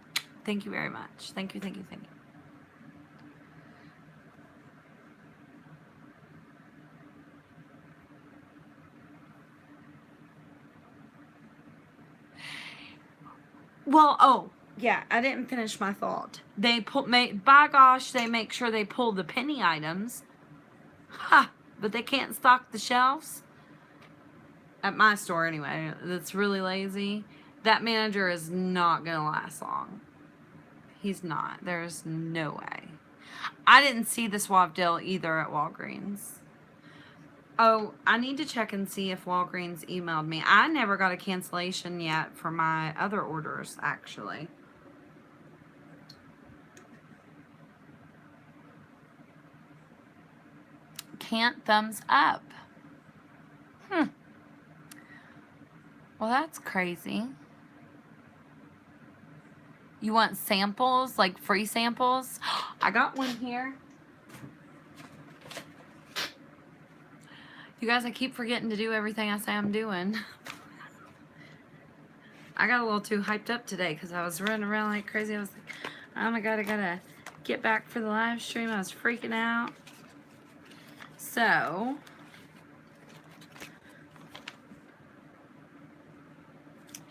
Thank you very much. Thank you, thank you, thank you. Well, oh, yeah, I didn't finish my thought. They by gosh, they make sure they pull the penny items. Ha! But they can't stock the shelves. At my store, anyway, that's really lazy. That manager is not going to last long. He's not. There's no way. I didn't see the Suave deal either at Walgreens. Oh, I need to check and see if Walgreens emailed me. I never got a cancellation yet for my other orders, actually. Can't thumbs up. Well, that's crazy. You want samples, like free samples? I got one here. You guys, I keep forgetting to do everything I say I'm doing. I got a little too hyped up today because I was running around like crazy. I was like, oh my God, I gotta get back for the live stream. I was freaking out. So,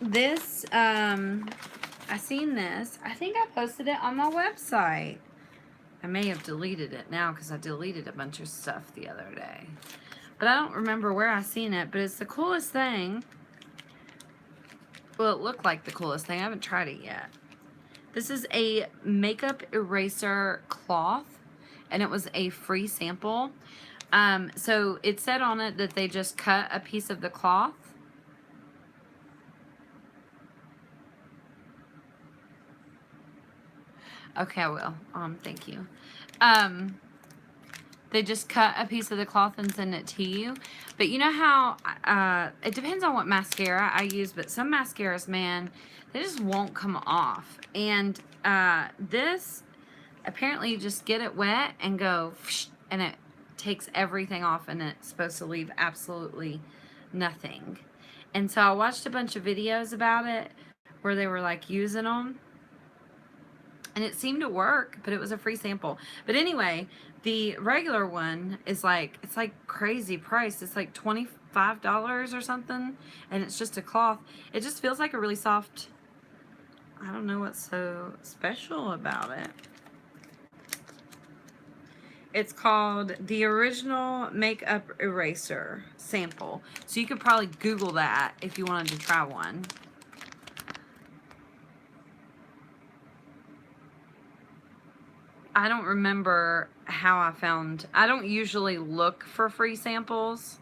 this, I seen this. I think I posted it on my website. I may have deleted it now because I deleted a bunch of stuff the other day. But I don't remember where I seen it, but it's the coolest thing. Well, it looked like the coolest thing. I haven't tried it yet. This is a makeup eraser cloth, and it was a free sample. So it said on it that they just cut a piece of the cloth. Okay, I will. Thank you. They just cut a piece of the cloth and send it to you. But you know how, it depends on what mascara I use, but some mascaras, man, they just won't come off. And this, apparently you just get it wet and go, and it takes everything off, and it's supposed to leave absolutely nothing. And so I watched a bunch of videos about it where they were like using them. And it seemed to work, but it was a free sample. But anyway, the regular one is like, it's like crazy price. It's like $25 or something. And it's just a cloth. It just feels like a really soft, I don't know what's so special about it. It's called the Original Makeup Eraser Sample. So you could probably Google that if you wanted to try one. I don't remember how I found, I don't usually look for free samples.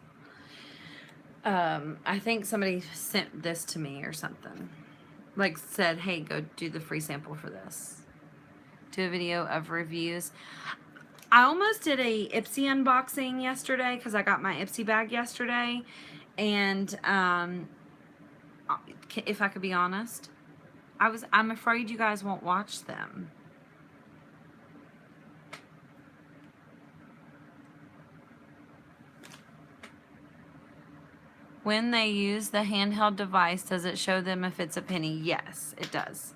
I think somebody sent this to me or something. Like said, hey, go do the free sample for this. Do a video of reviews. I almost did a Ipsy unboxing yesterday because I got my Ipsy bag yesterday. And if I could be honest, I'm afraid you guys won't watch them. When they use the handheld device, does it show them if it's a penny? Yes, it does.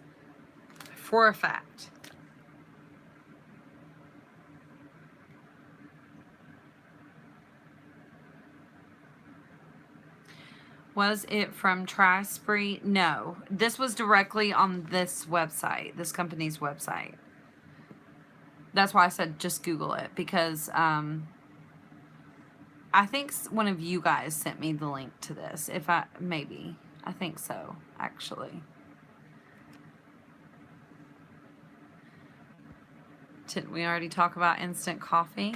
For a fact. Was it from Tri-Spree? No. This was directly on this website, this company's website. That's why I said just Google it, because I think one of you guys sent me the link to this. Maybe. I think so, actually. Didn't we already talk about instant coffee?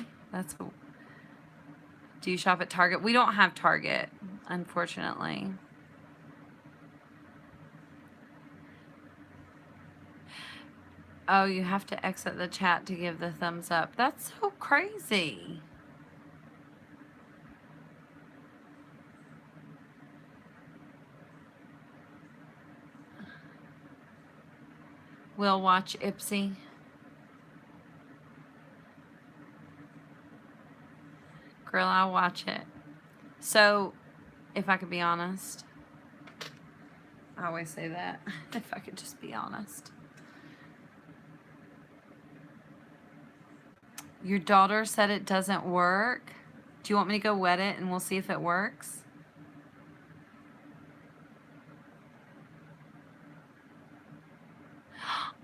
Do you shop at Target? We don't have Target, unfortunately. Oh, you have to exit the chat to give the thumbs up. That's so crazy. We'll watch Ipsy. Girl, I'll watch it. So, if I could be honest, I always say that. If I could just be honest. Your daughter said it doesn't work. Do you want me to go wet it and we'll see if it works?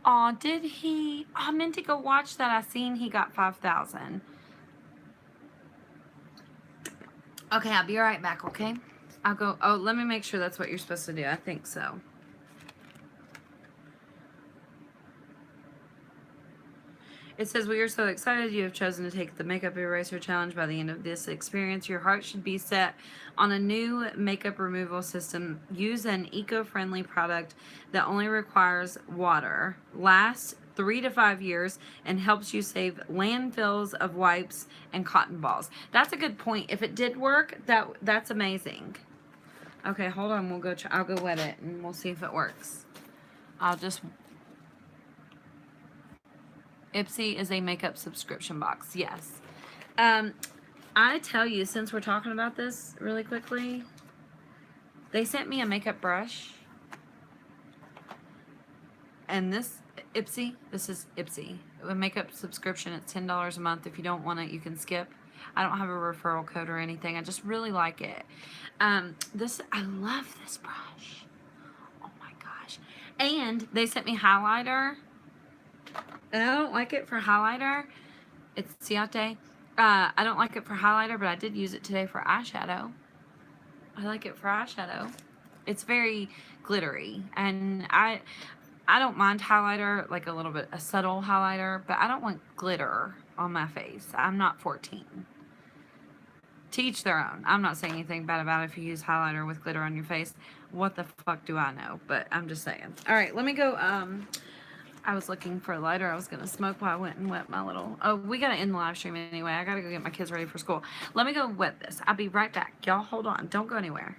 Aw, did he? I meant to go watch that. I seen he got 5,000. Okay, I'll be right back, okay? I'll go. Oh, let me make sure that's what you're supposed to do. I think so. It says, we are so excited you have chosen to take the makeup eraser challenge. By the end of this experience, your heart should be set on a new makeup removal system. Use an eco-friendly product that only requires water, lasts 3 to 5 years, and helps you save landfills of wipes and cotton balls. That's a good point. If it did work, that's amazing. Okay, hold on. I'll go wet it and we'll see if it works. Ipsy is a makeup subscription box. Yes. I tell you, since we're talking about this really quickly, they sent me a makeup brush. And this is Ipsy. A makeup subscription, it's $10 a month. If you don't want it, you can skip. I don't have a referral code or anything. I just really like it. I love this brush. Oh my gosh. And they sent me highlighter. And I don't like it for highlighter. It's Ciate. I don't like it for highlighter, but I did use it today for eyeshadow. I like it for eyeshadow. It's very glittery. And I don't mind highlighter, like a subtle highlighter, but I don't want glitter on my face. I'm not 14. To each their own. I'm not saying anything bad about it if you use highlighter with glitter on your face. What the fuck do I know? But I'm just saying. All right, let me go. I was looking for a lighter. I was going to smoke while I went and wet my little... Oh, we got to end the live stream anyway. I got to go get my kids ready for school. Let me go wet this. I'll be right back. Y'all hold on. Don't go anywhere.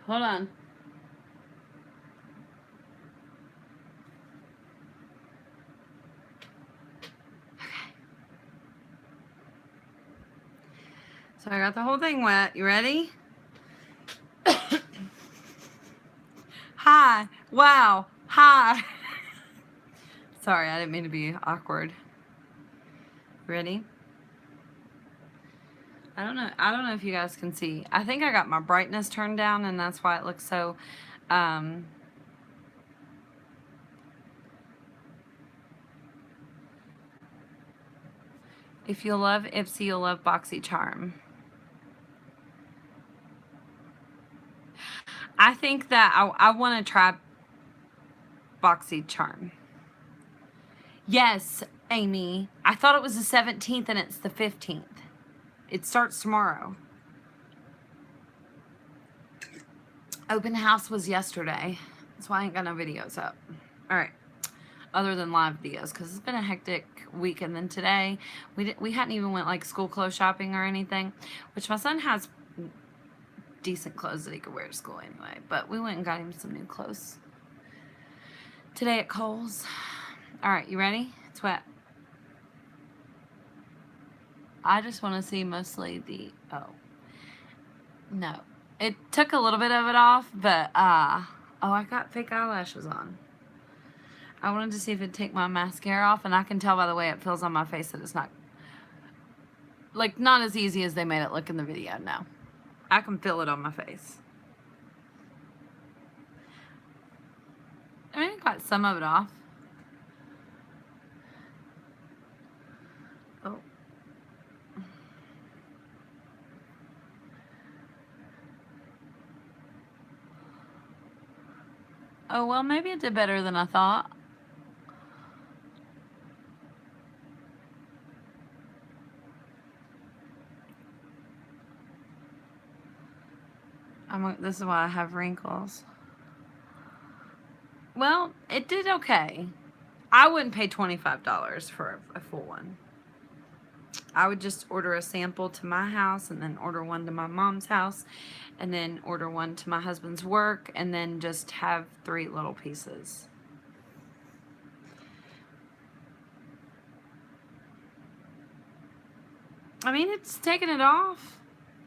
Hold on. So I got the whole thing wet. You ready? Hi. Wow. Hi. Sorry, I didn't mean to be awkward. Ready? I don't know if you guys can see. I think I got my brightness turned down and that's why it looks so if you love Ipsy, you'll love BoxyCharm. I think that I want to try BoxyCharm. Yes, Amy. I thought it was the 17th and it's the 15th. It starts tomorrow. Open house was yesterday. That's why I ain't got no videos up. All right. Other than live videos, because it's been a hectic week. And then today, we hadn't even went like school clothes shopping or anything, which my son has decent clothes that he could wear to school anyway. But we went and got him some new clothes today at Kohl's. All right, you ready? It's wet. I just want to see mostly the, oh, no. It took a little bit of it off, but, oh, I got fake eyelashes on. I wanted to see if it'd take my mascara off, and I can tell by the way it feels on my face that it's not, like, not as easy as they made it look in the video, no. I can feel it on my face. I mean, I got some of it off. Oh. Oh, well, maybe it did better than I thought. This is why I have wrinkles. it did okay. I wouldn't pay $25 for a full one. I would just order a sample to my house and then order one to my mom's house and then order one to my husband's work and then just have 3 little pieces. I mean, it's taking it off.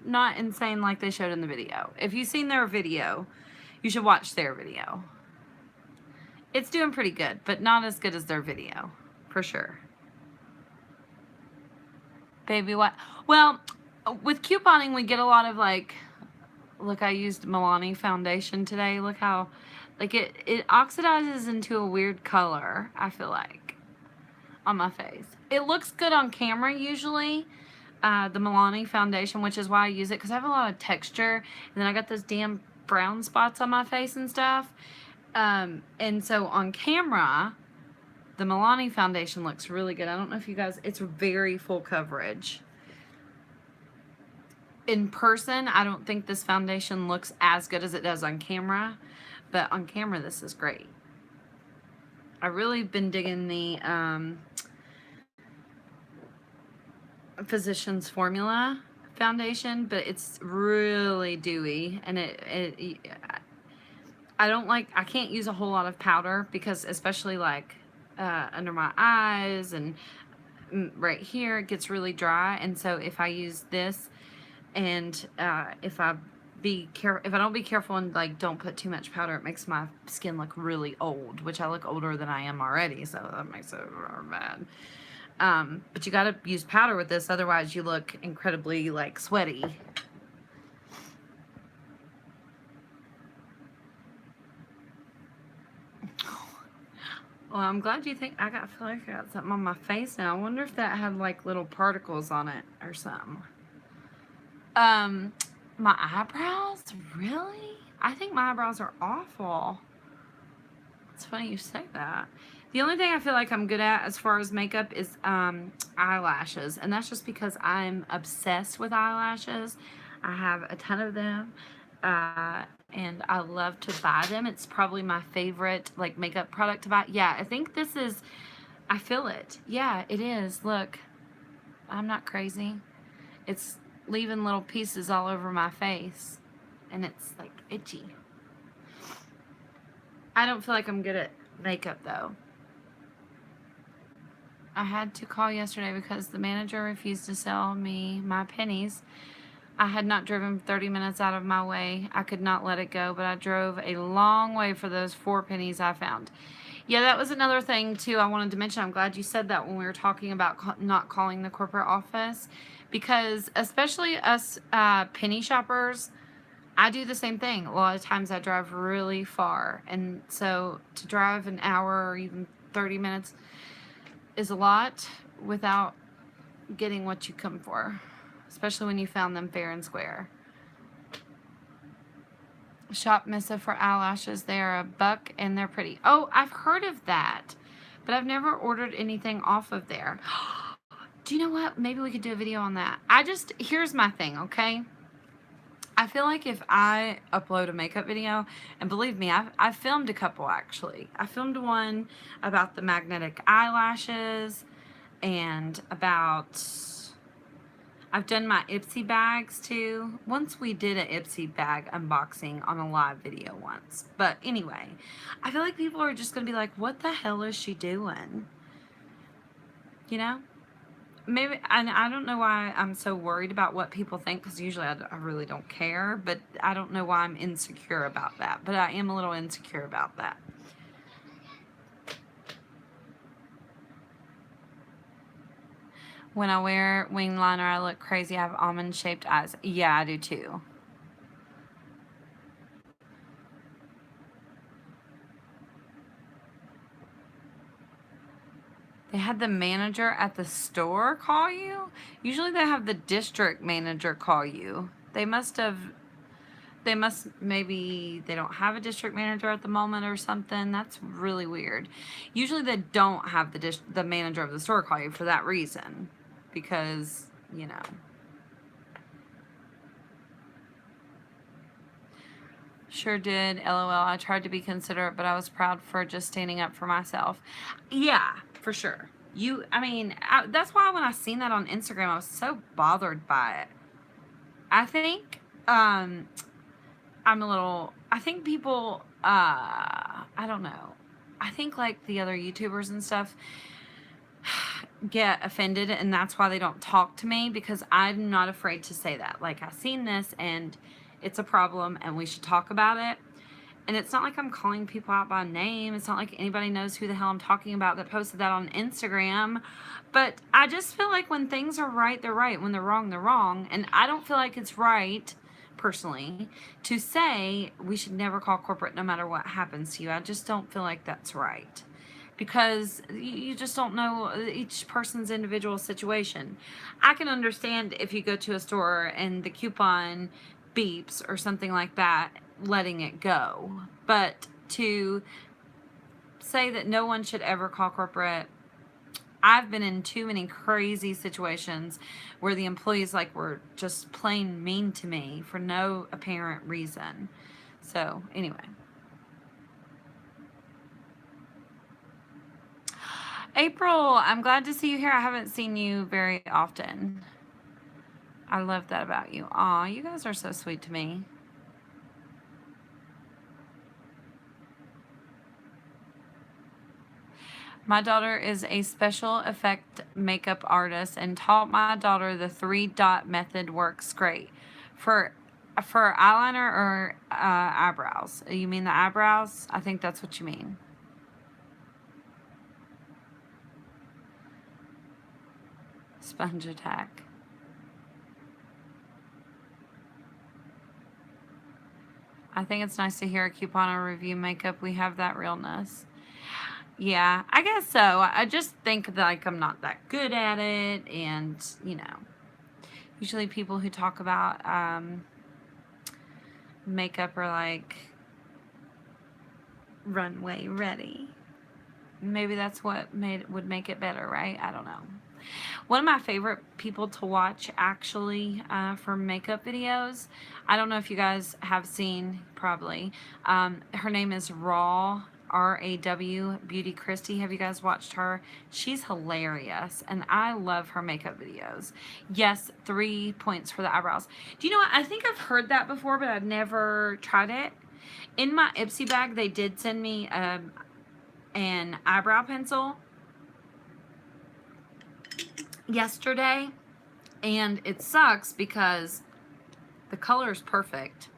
Not insane like they showed in the video. If you've seen their video, you should watch their video. It's doing pretty good, but not as good as their video, for sure. Baby what? Well, with couponing, we get a lot of like, look, I used Milani foundation today. Look how, like it oxidizes into a weird color, I feel like, on my face. It looks good on camera usually, the Milani foundation, which is why I use it, because I have a lot of texture, and then I got those damn brown spots on my face and stuff. And so on camera, the Milani foundation looks really good. I don't know if you guys, it's very full coverage. In person, I don't think this foundation looks as good as it does on camera, but on camera, this is great. I've really been digging the Physicians Formula foundation, but it's really dewy, and I can't use a whole lot of powder, because especially like under my eyes and right here, it gets really dry. And so if I use this, and if I don't be careful and like don't put too much powder, it makes my skin look really old, which I look older than I am already, so that makes it bad. But you gotta use powder with this, otherwise you look incredibly like sweaty. Well, I'm glad you think I feel like I got something on my face now. I wonder if that had like little particles on it or something. My eyebrows? Really? I think my eyebrows are awful. It's funny you say that. The only thing I feel like I'm good at as far as makeup is eyelashes. And that's just because I'm obsessed with eyelashes. I have a ton of them. And I love to buy them. It's probably my favorite like makeup product to buy. Yeah, I think this is, I feel it. Yeah, it is. Look, I'm not crazy. It's leaving little pieces all over my face, and it's like itchy. I don't feel like I'm good at makeup though. I had to call yesterday because the manager refused to sell me my pennies. I had not driven 30 minutes out of my way. I could not let it go, but I drove a long way for those 4 pennies I found. Yeah, that was another thing, too, I wanted to mention. I'm glad you said that when we were talking about not calling the corporate office, because especially us penny shoppers, I do the same thing. A lot of times I drive really far, and so to drive an hour or even 30 minutes is a lot without getting what you come for. Especially when you found them fair and square. Shop Missa for eyelashes. They are $1 and they're pretty. Oh, I've heard of that, but I've never ordered anything off of there. Do you know what? Maybe we could do a video on that. Here's my thing, okay? I feel like if I upload a makeup video, and believe me, I've filmed a couple actually. I filmed one about the magnetic eyelashes and about... I've done my Ipsy bags too. Once we did an Ipsy bag unboxing on a live video once. But anyway, I feel like people are just going to be like, what the hell is she doing? You know? Maybe, and I don't know why I'm so worried about what people think, because usually I really don't care. But I don't know why I'm insecure about that. But I am a little insecure about that. When I wear wing liner, I look crazy. I have almond-shaped eyes. Yeah, I do too. They had the manager at the store call you? Usually they have the district manager call you. Maybe they don't have a district manager at the moment or something. That's really weird. Usually they don't have the manager of the store call you for that reason. Because, you know. Sure did. LOL. I tried to be considerate, but I was proud for just standing up for myself. Yeah, for sure. That's why when I seen that on Instagram, I was so bothered by it. I think, I think people, I don't know. I think like the other YouTubers and stuff get offended, and that's why they don't talk to me, because I'm not afraid to say that. Like, I seen this and it's a problem and we should talk about it. And it's not like I'm calling people out by name. It's not like anybody knows who the hell I'm talking about that posted that on Instagram. But I just feel like when things are right, they're right. When they're wrong, they're wrong. And I don't feel like it's right, personally, to say we should never call corporate no matter what happens to you. I just don't feel like that's right. Because you just don't know each person's individual situation. I can understand if you go to a store and the coupon beeps or something like that, letting it go. But to say that no one should ever call corporate, I've been in too many crazy situations where the employees were just plain mean to me for no apparent reason. So anyway. April, I'm glad to see you here. I haven't seen you very often. I love that about you. Aw, you guys are so sweet to me. My daughter is a special effect makeup artist and taught my daughter the 3-dot method. Works great. For eyeliner or eyebrows? You mean the eyebrows? I think that's what you mean. Sponge attack. I think it's nice to hear a coupon or review makeup. We have that realness. Yeah, I guess so. I just think that I'm not that good at it, and usually people who talk about makeup are runway ready. Maybe that's what would make it better, right? I don't know. One of my favorite people to watch, actually, for makeup videos, I don't know if you guys have seen, probably, her name is RAW Beauty Christy. Have you guys watched her? She's hilarious, and I love her makeup videos. Yes, 3 points for the eyebrows. Do you know what? I think I've heard that before, but I've never tried it. In my Ipsy bag, they did send me an eyebrow pencil yesterday, and it sucks because the color is perfect,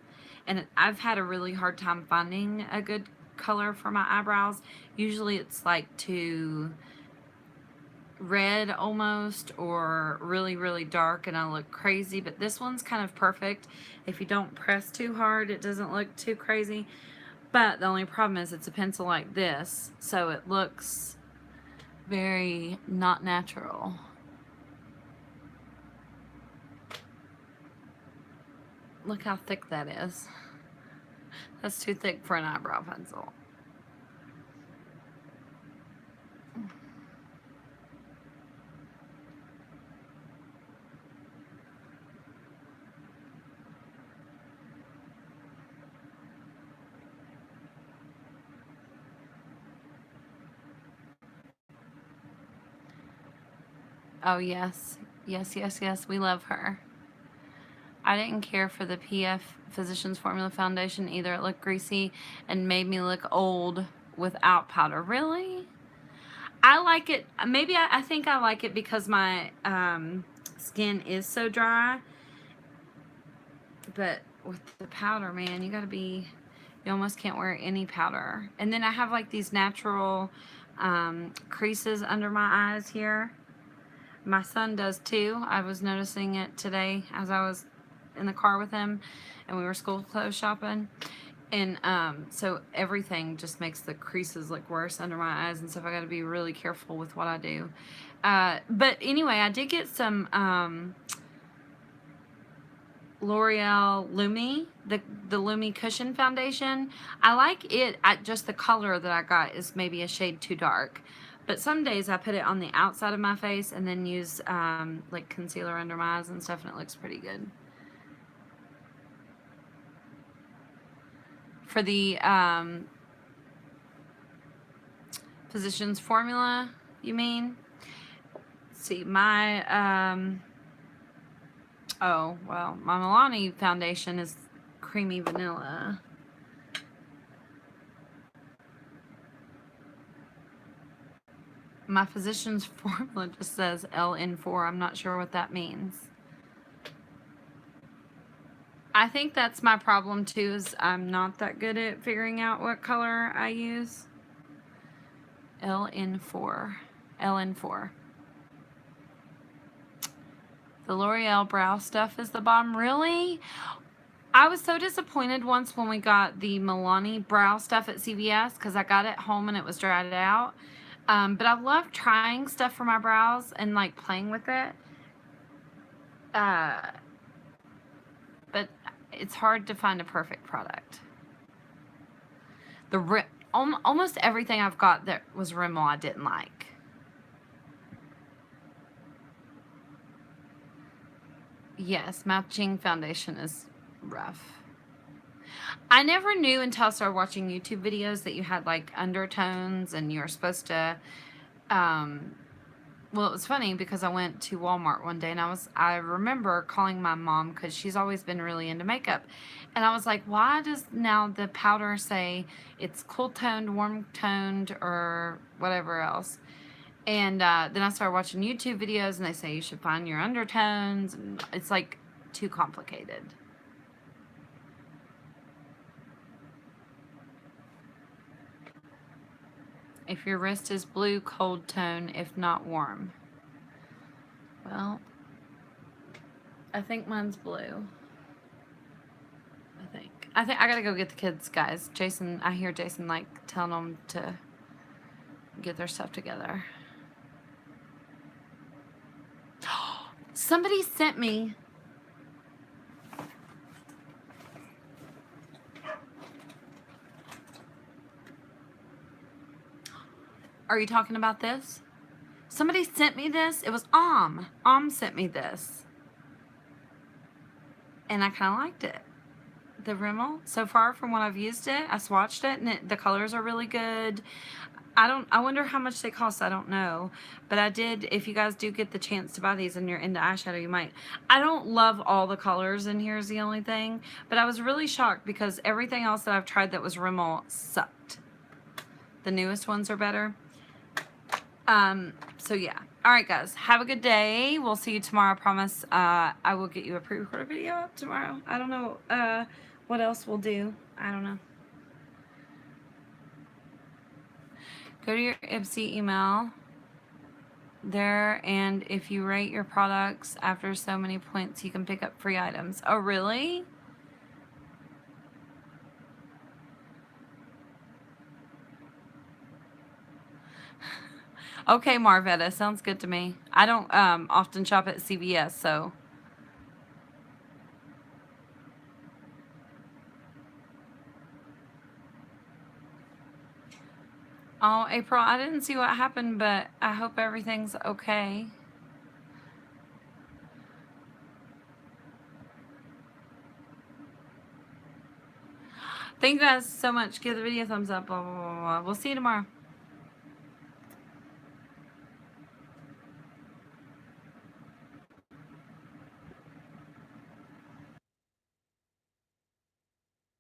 and I've had a really hard time finding a good color for my eyebrows. Usually it's too red almost, or really, really dark, and I look crazy, but this one's kind of perfect. If you don't press too hard, it doesn't look too crazy. But the only problem is it's a pencil like this, so it looks very not natural. Look how thick that is. That's too thick for an eyebrow pencil. Oh, yes. Yes, yes, yes. We love her. I didn't care for the PF Physicians Formula Foundation either. It looked greasy and made me look old without powder. Really? I like it. Maybe I think I like it because my skin is so dry. But with the powder, man, you almost can't wear any powder. And then I have these natural creases under my eyes here. My son does too. I was noticing it today as I was in the car with him and we were school clothes shopping. And so everything just makes the creases look worse under my eyes and stuff. I got to be really careful with what I do. But anyway, I did get some L'Oreal Lumi, the Lumi Cushion Foundation. I like it. Just the color that I got is maybe a shade too dark. But some days I put it on the outside of my face and then use concealer under my eyes and stuff, and it looks pretty good. For the Physicians Formula, you mean? Let's see, my, oh, well, my Milani foundation is creamy vanilla. My Physicians Formula just says LN4. I'm not sure what that means. I think that's my problem too, is I'm not that good at figuring out what color I use. LN4. LN4. The L'Oreal brow stuff is the bottom. Really? I was so disappointed once when we got the Milani brow stuff at CVS because I got it home and it was dried out. But I love trying stuff for my brows and like playing with it. But it's hard to find a perfect product. Almost everything I've got that was Rimmel I didn't like. Yes, matching foundation is rough. I never knew until I started watching YouTube videos that you had like undertones and you were supposed to, well, it was funny because I went to Walmart one day and I remember calling my mom because she's always been really into makeup. And I was like, why does now the powder say it's cool toned, warm toned, or whatever else? And then I started watching YouTube videos and they say you should find your undertones. And it's like too complicated. If your wrist is blue, cold tone, if not warm. Well, I think mine's blue. I think I gotta go get the kids, guys. Jason, I hear Jason like telling them to get their stuff together. Somebody sent me. Are you talking about this? Somebody sent me this. It was Om sent me this. And I kind of liked it. The Rimmel. So far from when I've used it, I swatched it and the colors are really good. I wonder how much they cost. I don't know. But I did, if you guys do get the chance to buy these and you're into eyeshadow, you might. I don't love all the colors in here is the only thing. But I was really shocked because everything else that I've tried that was Rimmel sucked. The newest ones are better. So yeah. Alright guys, have a good day. We'll see you tomorrow, I promise. I will get you a pre-recorded video up tomorrow. I don't know what else we'll do. I don't know. Go to your Ipsy email there, and if you rate your products after so many points, you can pick up free items. Oh, really? Okay, Marvetta, sounds good to me. I don't often shop at CVS, so. Oh, April, I didn't see what happened, but I hope everything's okay. Thank you guys so much. Give the video a thumbs up. Blah, blah, blah, blah. We'll see you tomorrow.